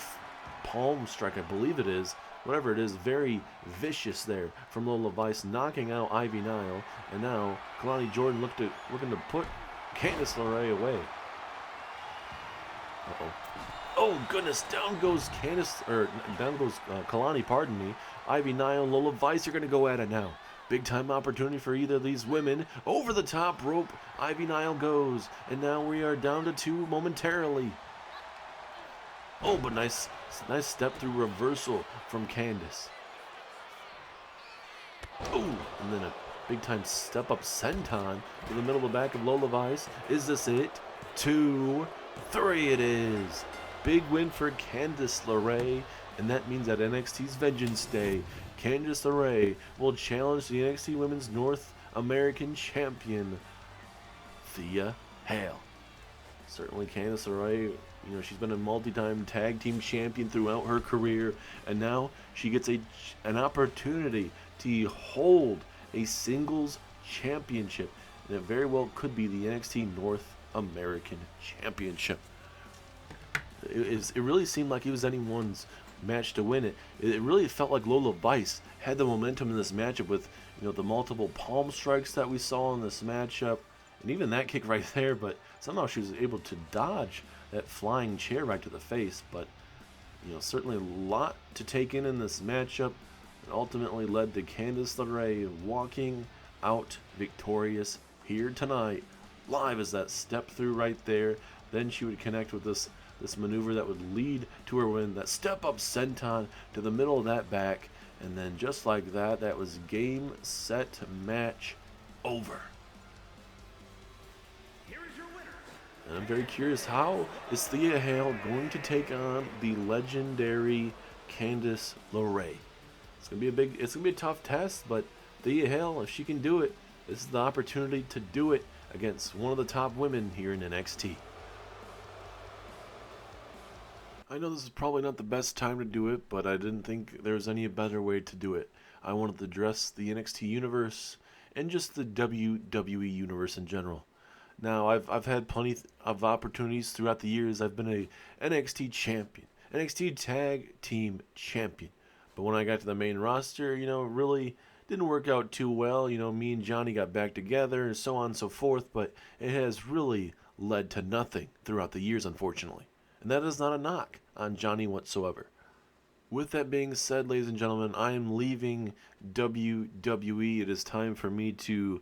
palm strike, I believe it is. Whatever it is, very vicious there from Lola Vice, knocking out Ivy Nile. And now Kalani Jordan looking to put Candice LeRae away. Uh-oh. Oh, goodness. Down goes Kalani, pardon me. Ivy Nile and Lola Vice are going to go at it now. Big time opportunity for either of these women. Over the top rope, Ivy Nile goes. And now we are down to 2 momentarily. Oh, but nice step through reversal from Candice. Oh, and then a big time step up senton to the middle of the back of Lola Vice. Is this it? 2, 3 it is. Big win for Candice LeRae. And that means that NXT's Vengeance Day, Candice LeRae will challenge the NXT Women's North American Champion, Thea Hale. Certainly Candice LeRae, she's been a multi-time tag team champion throughout her career, and now she gets an opportunity to hold a singles championship, and it very well could be the NXT North American Championship. It really seemed like it was anyone's match to win it. It really felt like Lola Vice had the momentum in this matchup with the multiple palm strikes that we saw in this matchup, and even that kick right there, but somehow she was able to dodge that flying chair right to the face. But certainly a lot to take in this matchup. It ultimately led to Candice LeRae walking out victorious here tonight. Live as that step through right there. Then she would connect with this maneuver that would lead to her win. That step up senton to the middle of that back. And then just like that, that was game, set, match over. And I'm very curious, how is Thea Hale going to take on the legendary Candice LeRae? It's gonna be a tough test, but Thea Hale, if she can do it, this is the opportunity to do it against one of the top women here in NXT. I know this is probably not the best time to do it, but I didn't think there was any better way to do it. I wanted to address the NXT universe and just the WWE universe in general. Now, I've had plenty of opportunities throughout the years. I've been a NXT champion, NXT Tag Team Champion. But when I got to the main roster, it really didn't work out too well. Me and Johnny got back together and so on and so forth, but it has really led to nothing throughout the years, unfortunately. And that is not a knock on Johnny whatsoever. With that being said, ladies and gentlemen, I am leaving WWE. It is time for me to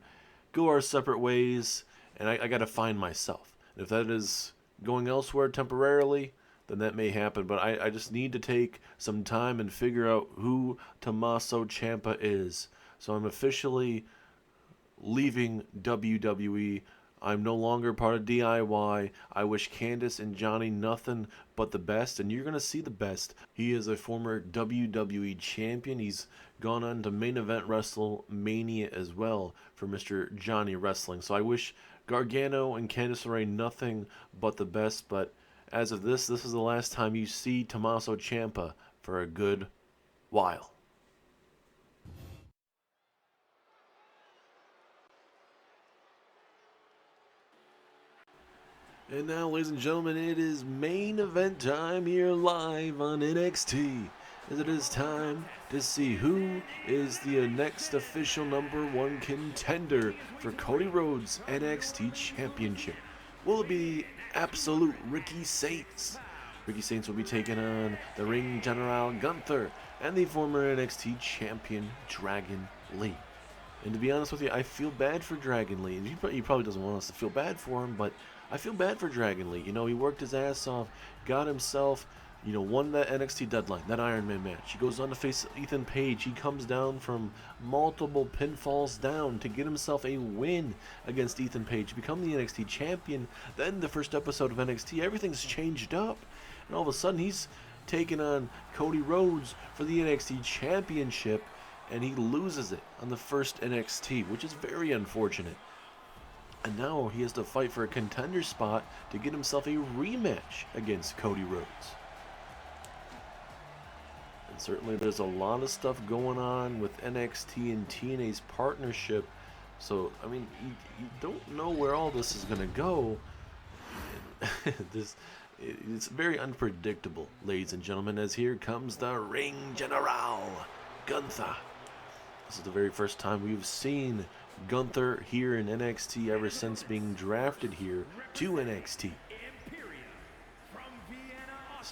go our separate ways, and I got to find myself. And if that is going elsewhere temporarily, then that may happen. But I just need to take some time and figure out who Tommaso Ciampa is. So I'm officially leaving WWE. I'm no longer part of DIY. I wish Candice and Johnny nothing but the best, and you're going to see the best. He is a former WWE champion. He's gone on to main event WrestleMania as well for Mr. Johnny Wrestling. So I wish Gargano and Candice LeRae nothing but the best, but as of this is the last time you see Tommaso Ciampa for a good while. And now, ladies and gentlemen, it is main event time here live on NXT. As it is time to see who is the next official #1 contender for Cody Rhodes' NXT Championship. Will it be absolute Ricky Saints? Ricky Saints will be taking on the Ring General Gunther and the former NXT champion Dragon Lee. And to be honest with you, I feel bad for Dragon Lee. He probably doesn't want us to feel bad for him, but I feel bad for Dragon Lee. He worked his ass off, got himself, won that NXT deadline, that Iron Man match. He goes on to face Ethan Page. He comes down from multiple pinfalls down to get himself a win against Ethan Page, become the NXT champion. Then the first episode of NXT, everything's changed up. And all of a sudden, he's taking on Cody Rhodes for the NXT championship, and he loses it on the first NXT, which is very unfortunate. And now he has to fight for a contender spot to get himself a rematch against Cody Rhodes. And certainly there's a lot of stuff going on with NXT and TNA's partnership. So, you don't know where all this is going to go. It's very unpredictable, ladies and gentlemen, as here comes the Ring General, Gunther. This is the very first time we've seen Gunther here in NXT ever since being drafted here to NXT.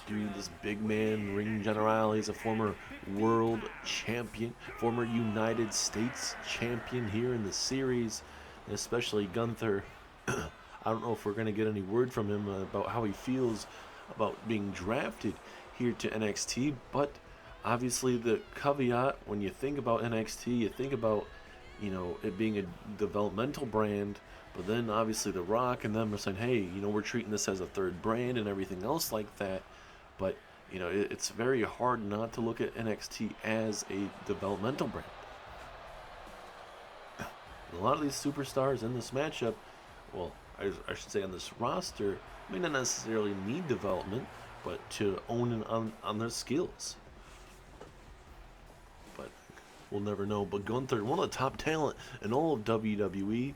This big man, Ring General, he's a former world champion, former United States champion here in the series, and especially Gunther. I don't know if we're going to get any word from him about how he feels about being drafted here to NXT, but obviously the caveat, when you think about NXT, you think about, it being a developmental brand, but then obviously The Rock and them are saying, hey, we're treating this as a third brand and everything else like that. But, it's very hard not to look at NXT as a developmental brand. And a lot of these superstars in this matchup, well, I should say on this roster, may not necessarily need development, but to own on their skills. But we'll never know. But Gunther, one of the top talent in all of WWE,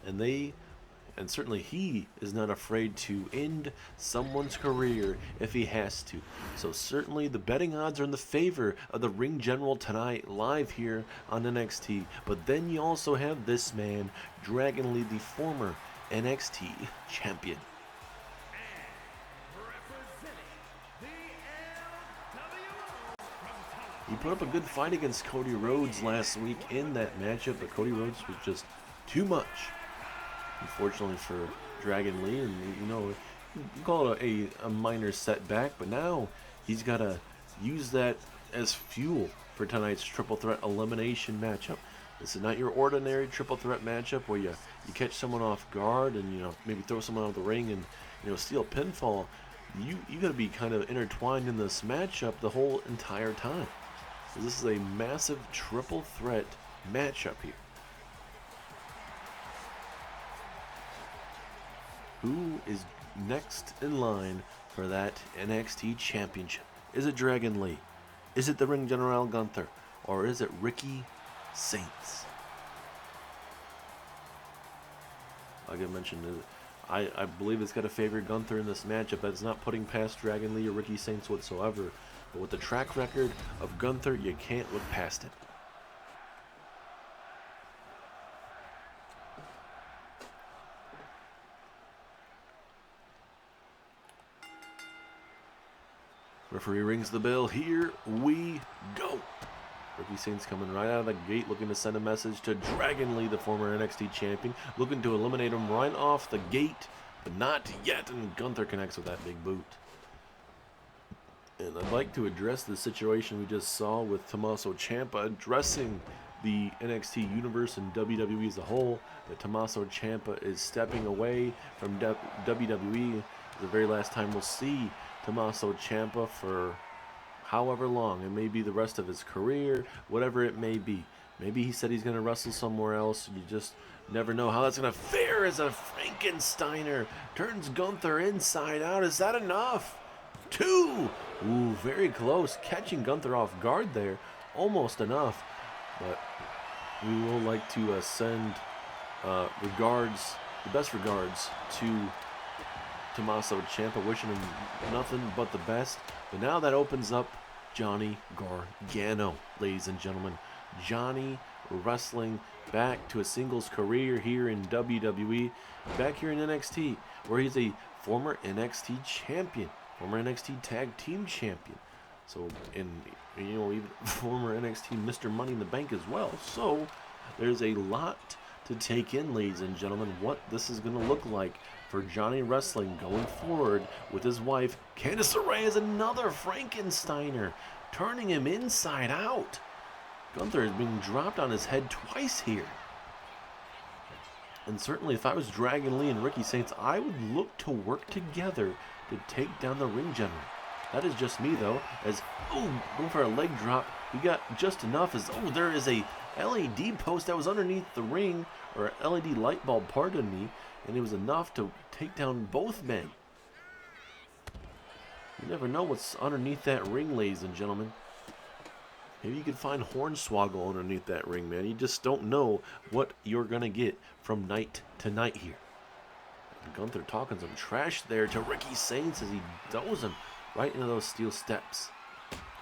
and certainly he is not afraid to end someone's career if he has to. So certainly the betting odds are in the favor of the Ring General tonight, live here on NXT. But then you also have this man, Dragon Lee, the former NXT champion. He put up a good fight against Cody Rhodes last week in that matchup, but Cody Rhodes was just too much, unfortunately, for Dragon Lee. And you call it a minor setback, but now he's got to use that as fuel for tonight's triple threat elimination matchup. This is not your ordinary triple threat matchup where you catch someone off guard and maybe throw someone out of the ring and steal a pinfall. You got to be kind of intertwined in this matchup the whole entire time. So this is a massive triple threat matchup here. Who is next in line for that NXT Championship? Is it Dragon Lee? Is it the Ring General Gunther? Or is it Ricky Saints? Like I mentioned, I believe it's got to favor Gunther in this matchup, but it's not putting past Dragon Lee or Ricky Saints whatsoever. But with the track record of Gunther, you can't look past it. Referee rings the bell. Here we go. Ricky Saints coming right out of the gate, looking to send a message to Dragon Lee, the former NXT champion, looking to eliminate him right off the gate, but not yet. And Gunther connects with that big boot. And I'd like to address the situation we just saw with Tommaso Ciampa addressing the NXT universe and WWE as a whole. That Tommaso Ciampa is stepping away from WWE. The very last time we'll see Tommaso Ciampa for however long. It may be the rest of his career, whatever it may be. Maybe he said he's going to wrestle somewhere else. You just never know how that's going to fare as a Frankensteiner turns Gunther inside out. Is that enough? 2! Ooh, very close. Catching Gunther off guard there. Almost enough. But we will like to send regards, the best regards to Tommaso Ciampa, wishing him nothing but the best. But now that opens up Johnny Gargano, ladies and gentlemen. Johnny wrestling back to a singles career here in WWE, back here in NXT, where he's a former NXT champion, former NXT Tag Team champion. So, and you know, even former NXT Mr. Money in the Bank as well. So, there's a lot to take in, ladies and gentlemen, what this is going to look like for Johnny Wrestling going forward with his wife, Candice LeRae, as another Frankensteiner, turning him inside out. Gunther is being dropped on his head twice here. And certainly if I was Dragon Lee and Ricky Saints, I would look to work together to take down the Ring General. That is just me, though, as, oh, going for a leg drop. We got just enough as, oh, there is a LED post that was underneath the ring, or LED light bulb, pardon me, and it was enough to take down both men. You never know what's underneath that ring, ladies and gentlemen. Maybe you could find Hornswoggle underneath that ring, man. You just don't know what you're going to get from night to night here. And Gunther talking some trash there to Ricky Saints as he does him right into those steel steps.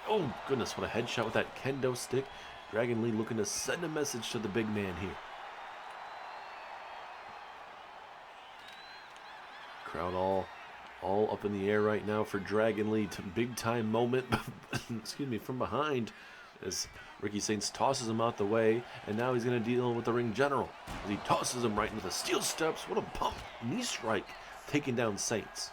Oh, goodness, what a headshot with that kendo stick. Dragon Lee looking to send a message to the big man here. Crowd all up in the air right now for Dragon Lee. Big time moment, excuse me, from behind as Ricky Saints tosses him out the way, and now he's going to deal with the Ring General as he tosses him right into the steel steps. What a pump knee strike, taking down Saints.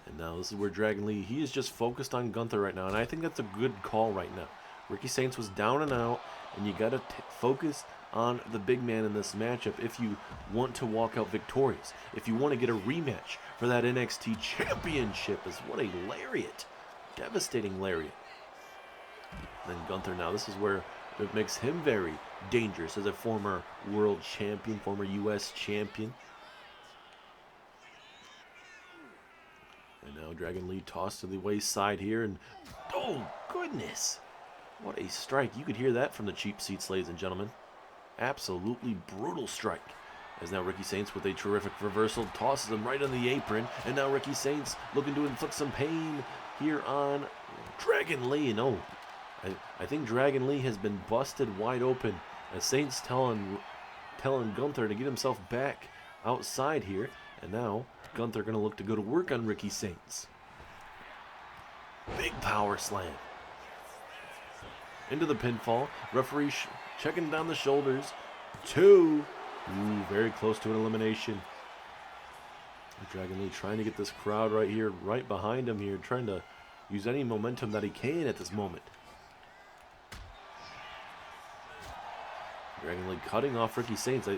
And now this is where Dragon Lee, he is just focused on Gunther right now, and I think that's a good call right now. Ricky Saints was down and out, and you got to focus on the big man in this matchup if you want to walk out victorious. If you want to get a rematch for that NXT Championship, is what a lariat. Devastating lariat. Then Gunther now, this is where it makes him very dangerous as a former world champion, former U.S. champion. And now Dragon Lee tossed to the wayside here, and oh goodness, what a strike. You could hear that from the cheap seats, ladies and gentlemen. Absolutely brutal strike. As now Ricky Saints with a terrific reversal tosses him right on the apron, and now Ricky Saints looking to inflict some pain here on Dragon Lee. And oh, I think Dragon Lee has been busted wide open as Saints telling Gunther to get himself back outside here. And now Gunther going to look to go to work on Ricky Saints. Big power slam. Into the pinfall. Referee checking down the shoulders. 2. Ooh, very close to an elimination. Dragon Lee trying to get this crowd right here, right behind him here, trying to use any momentum that he can at this moment. Dragon Lee cutting off Ricky Saints.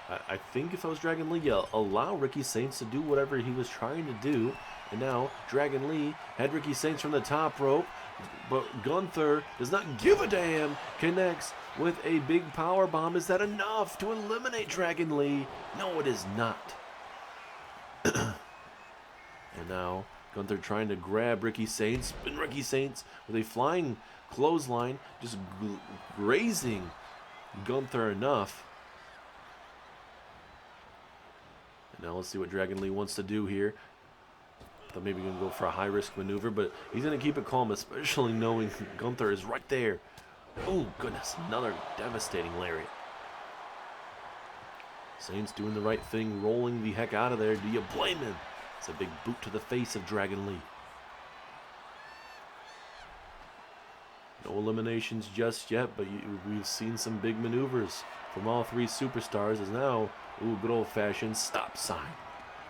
I think if I was Dragon Lee, allow Ricky Saints to do whatever he was trying to do. And now Dragon Lee had Ricky Saints from the top rope, but Gunther does not give a damn. Connects with a big power bomb. Is that enough to eliminate Dragon Lee? No, it is not. And now Gunther trying to grab Ricky Saints, and Ricky Saints with a flying clothesline, just grazing Gunther enough. And now let's see what Dragon Lee wants to do here. Thought maybe going to go for a high-risk maneuver, but he's going to keep it calm, especially knowing Gunther is right there. Oh, goodness, another devastating lariat. Saints doing the right thing, rolling the heck out of there. Do you blame him? It's a big boot to the face of Dragon Lee. No eliminations just yet, but we've seen some big maneuvers from all three superstars. As now, ooh, good old-fashioned stop sign.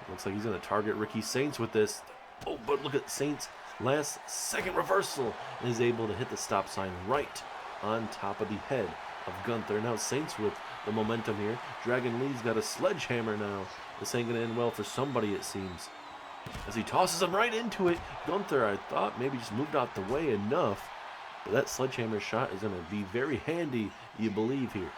Looks like he's going to target Ricky Saints with this. Oh, but look at Saints' last second reversal, and is able to hit the stop sign right on top of the head of Gunther. Now Saints with the momentum here. Dragon Lee's got a sledgehammer now. This ain't going to end well for somebody, it seems. As he tosses him right into it. Gunther, I thought, maybe just moved out the way enough. But that sledgehammer shot is going to be very handy, you believe, here.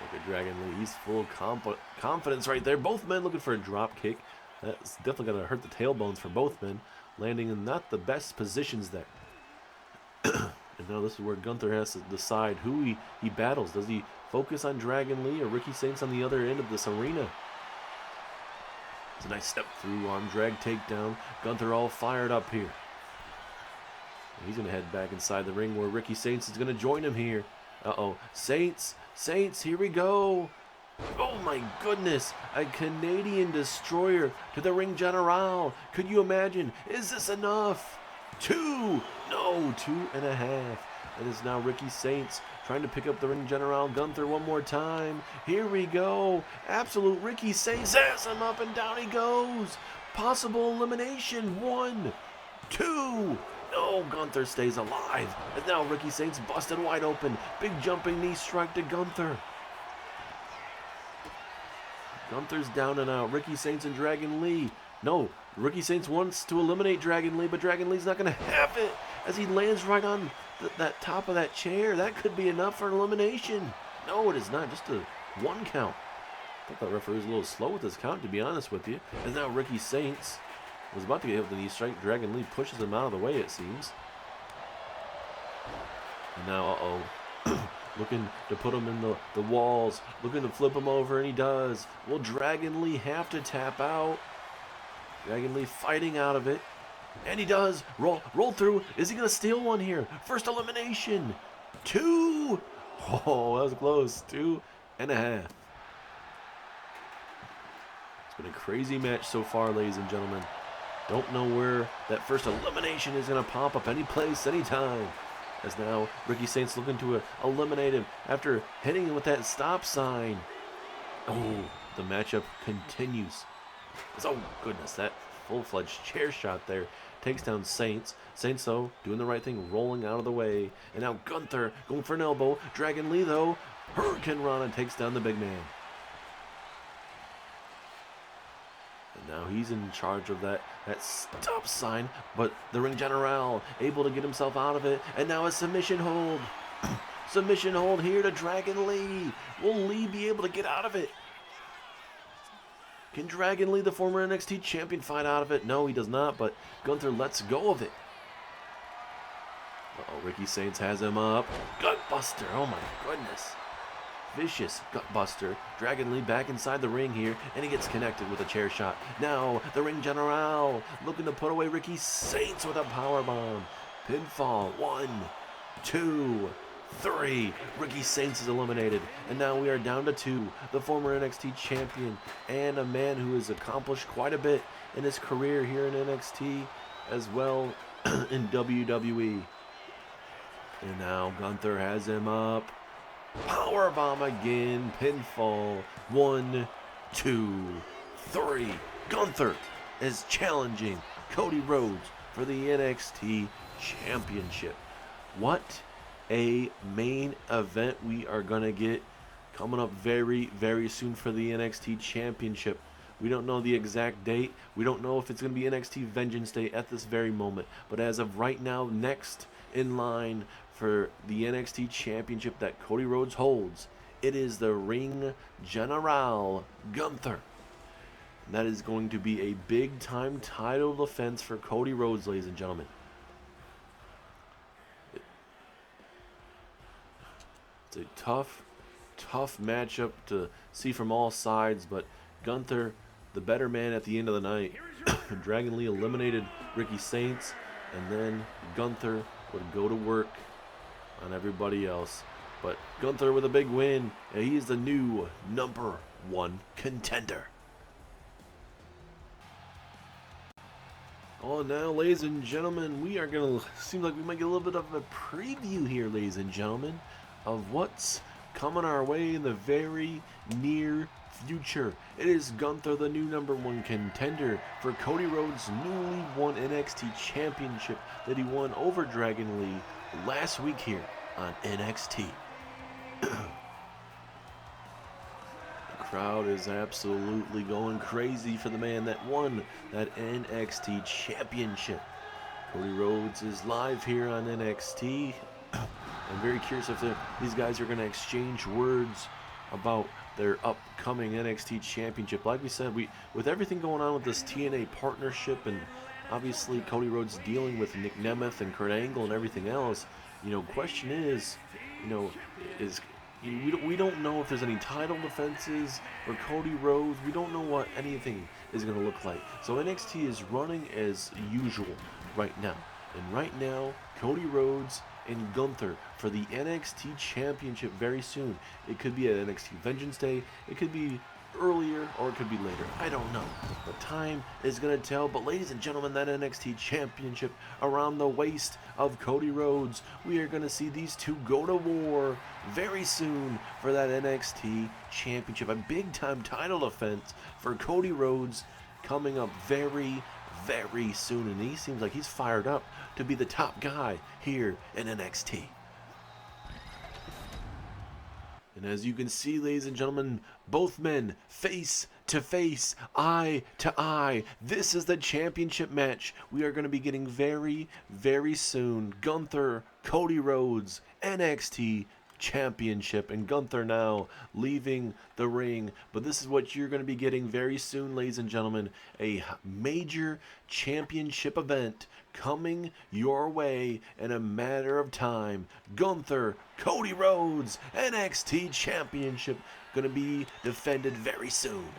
Look at Dragon Lee. He's full of confidence right there. Both men looking for a drop kick. That's definitely going to hurt the tailbones for both men. Landing in not the best positions there. And now this is where Gunther has to decide who he battles. Does he focus on Dragon Lee or Ricky Saints on the other end of this arena? It's a nice step through arm drag takedown. Gunther all fired up here. And he's going to head back inside the ring where Ricky Saints is going to join him here. Uh-oh. Saints, here we go. Oh my goodness. A Canadian destroyer to the ring general. Could you imagine? Is this enough? 2. No, 2.5. It is now Ricky Saints trying to pick up the ring general Gunther one more time. Here we go. Absolute Ricky Saints has him up and down he goes. Possible elimination. 1, 2. No, Gunther stays alive. And now Ricky Saints busted wide open. Big jumping knee strike to Gunther. Gunther's down and out. Ricky Saints and Dragon Lee. No, Ricky Saints wants to eliminate Dragon Lee, but Dragon Lee's not going to have it as he lands right on that top of that chair. That could be enough for an elimination. No, it is not. Just a 1 count. I thought that referee was a little slow with his count, to be honest with you. And now Ricky Saints was about to get hit with the knee strike. Dragon Lee pushes him out of the way, it seems. And now, looking to put him in the walls. Looking to flip him over, and he does. Will Dragon Lee have to tap out? Dragon Lee fighting out of it. And he does. Roll through. Is he going to steal one here? First elimination. 2. Oh, that was close. 2.5. It's been a crazy match so far, ladies and gentlemen. Don't know where that first elimination is going to pop up any place, anytime. As now Ricky Saints looking to eliminate him after hitting him with that stop sign. Oh, the matchup continues. Oh, goodness, that full-fledged chair shot there takes down Saints. Saints, though, doing the right thing, rolling out of the way. And now Gunther going for an elbow. Dragon Lee, though, Hurricane Rana takes down the big man. And now he's in charge of that stop sign, but the ring general able to get himself out of it. And now a submission hold. Submission hold here to Dragon Lee. Will Lee be able to get out of it? Can Dragon Lee, the former NXT champion, fight out of it? No, he does not, but Gunther lets go of it. Uh-oh, Ricky Saints has him up. Gutbuster, oh my goodness. Vicious gutbuster. Dragon Lee back inside the ring here, and he gets connected with a chair shot. Now, the ring general looking to put away Ricky Saints with a powerbomb. Pinfall, 1, 2, 3. Ricky Saints is eliminated. And now we are down to 2. The former NXT champion and a man who has accomplished quite a bit in his career here in NXT as well in WWE. And now Gunther has him up. Powerbomb again. Pinfall. 1, 2, 3. Gunther is challenging Cody Rhodes for the NXT Championship. What a main event we are going to get coming up very, very soon for the NXT Championship. We don't know the exact date. We don't know if it's going to be NXT Vengeance Day at this very moment. But as of right now, next in line for the NXT Championship that Cody Rhodes holds, it is the Ring General Gunther. And that is going to be a big-time title defense for Cody Rhodes, ladies and gentlemen. It's a tough matchup to see from all sides, but Gunther, the better man at the end of the night. Dragon Lee eliminated Ricky Saints, and then Gunther would go to work on everybody else. But Gunther with a big win, and he is the new #1 contender. Oh, now, ladies and gentlemen, we are going to seem like we might get a little bit of a preview here, ladies and gentlemen, of what's coming our way in the very near future. It is Gunther, the new #1 contender for Cody Rhodes' newly won NXT Championship that he won over Dragon Lee last week here on NXT. The crowd is absolutely going crazy for the man that won that NXT Championship. Cody Rhodes is live here on NXT. I'm very curious if these guys are going to exchange words about their upcoming NXT Championship. Like we said, with everything going on with this TNA partnership, and obviously Cody Rhodes dealing with Nick Nemeth and Kurt Angle and everything else, question is, we don't know if there's any title defenses for Cody Rhodes. We don't know what anything is going to look like. So NXT is running as usual right now. And right now, Cody Rhodes and Gunther for the NXT Championship very soon. It could be at NXT Vengeance Day. It could be earlier or it could be later. I don't know. But time is going to tell. But ladies and gentlemen, that NXT Championship around the waist of Cody Rhodes, we are going to see these two go to war very soon for that NXT Championship. A big-time title defense for Cody Rhodes coming up very, very soon. And he seems like he's fired up to be the top guy here in NXT. And as you can see, ladies and gentlemen, both men face to face, eye to eye. This is the championship match we are going to be getting very, very soon. Gunther, Cody Rhodes, NXT Championship, and Gunther now leaving the ring. But this is what you're going to be getting very soon, ladies and gentlemen. A major championship event coming your way in a matter of time. Gunther, Cody Rhodes, NXT Championship going to be defended very soon.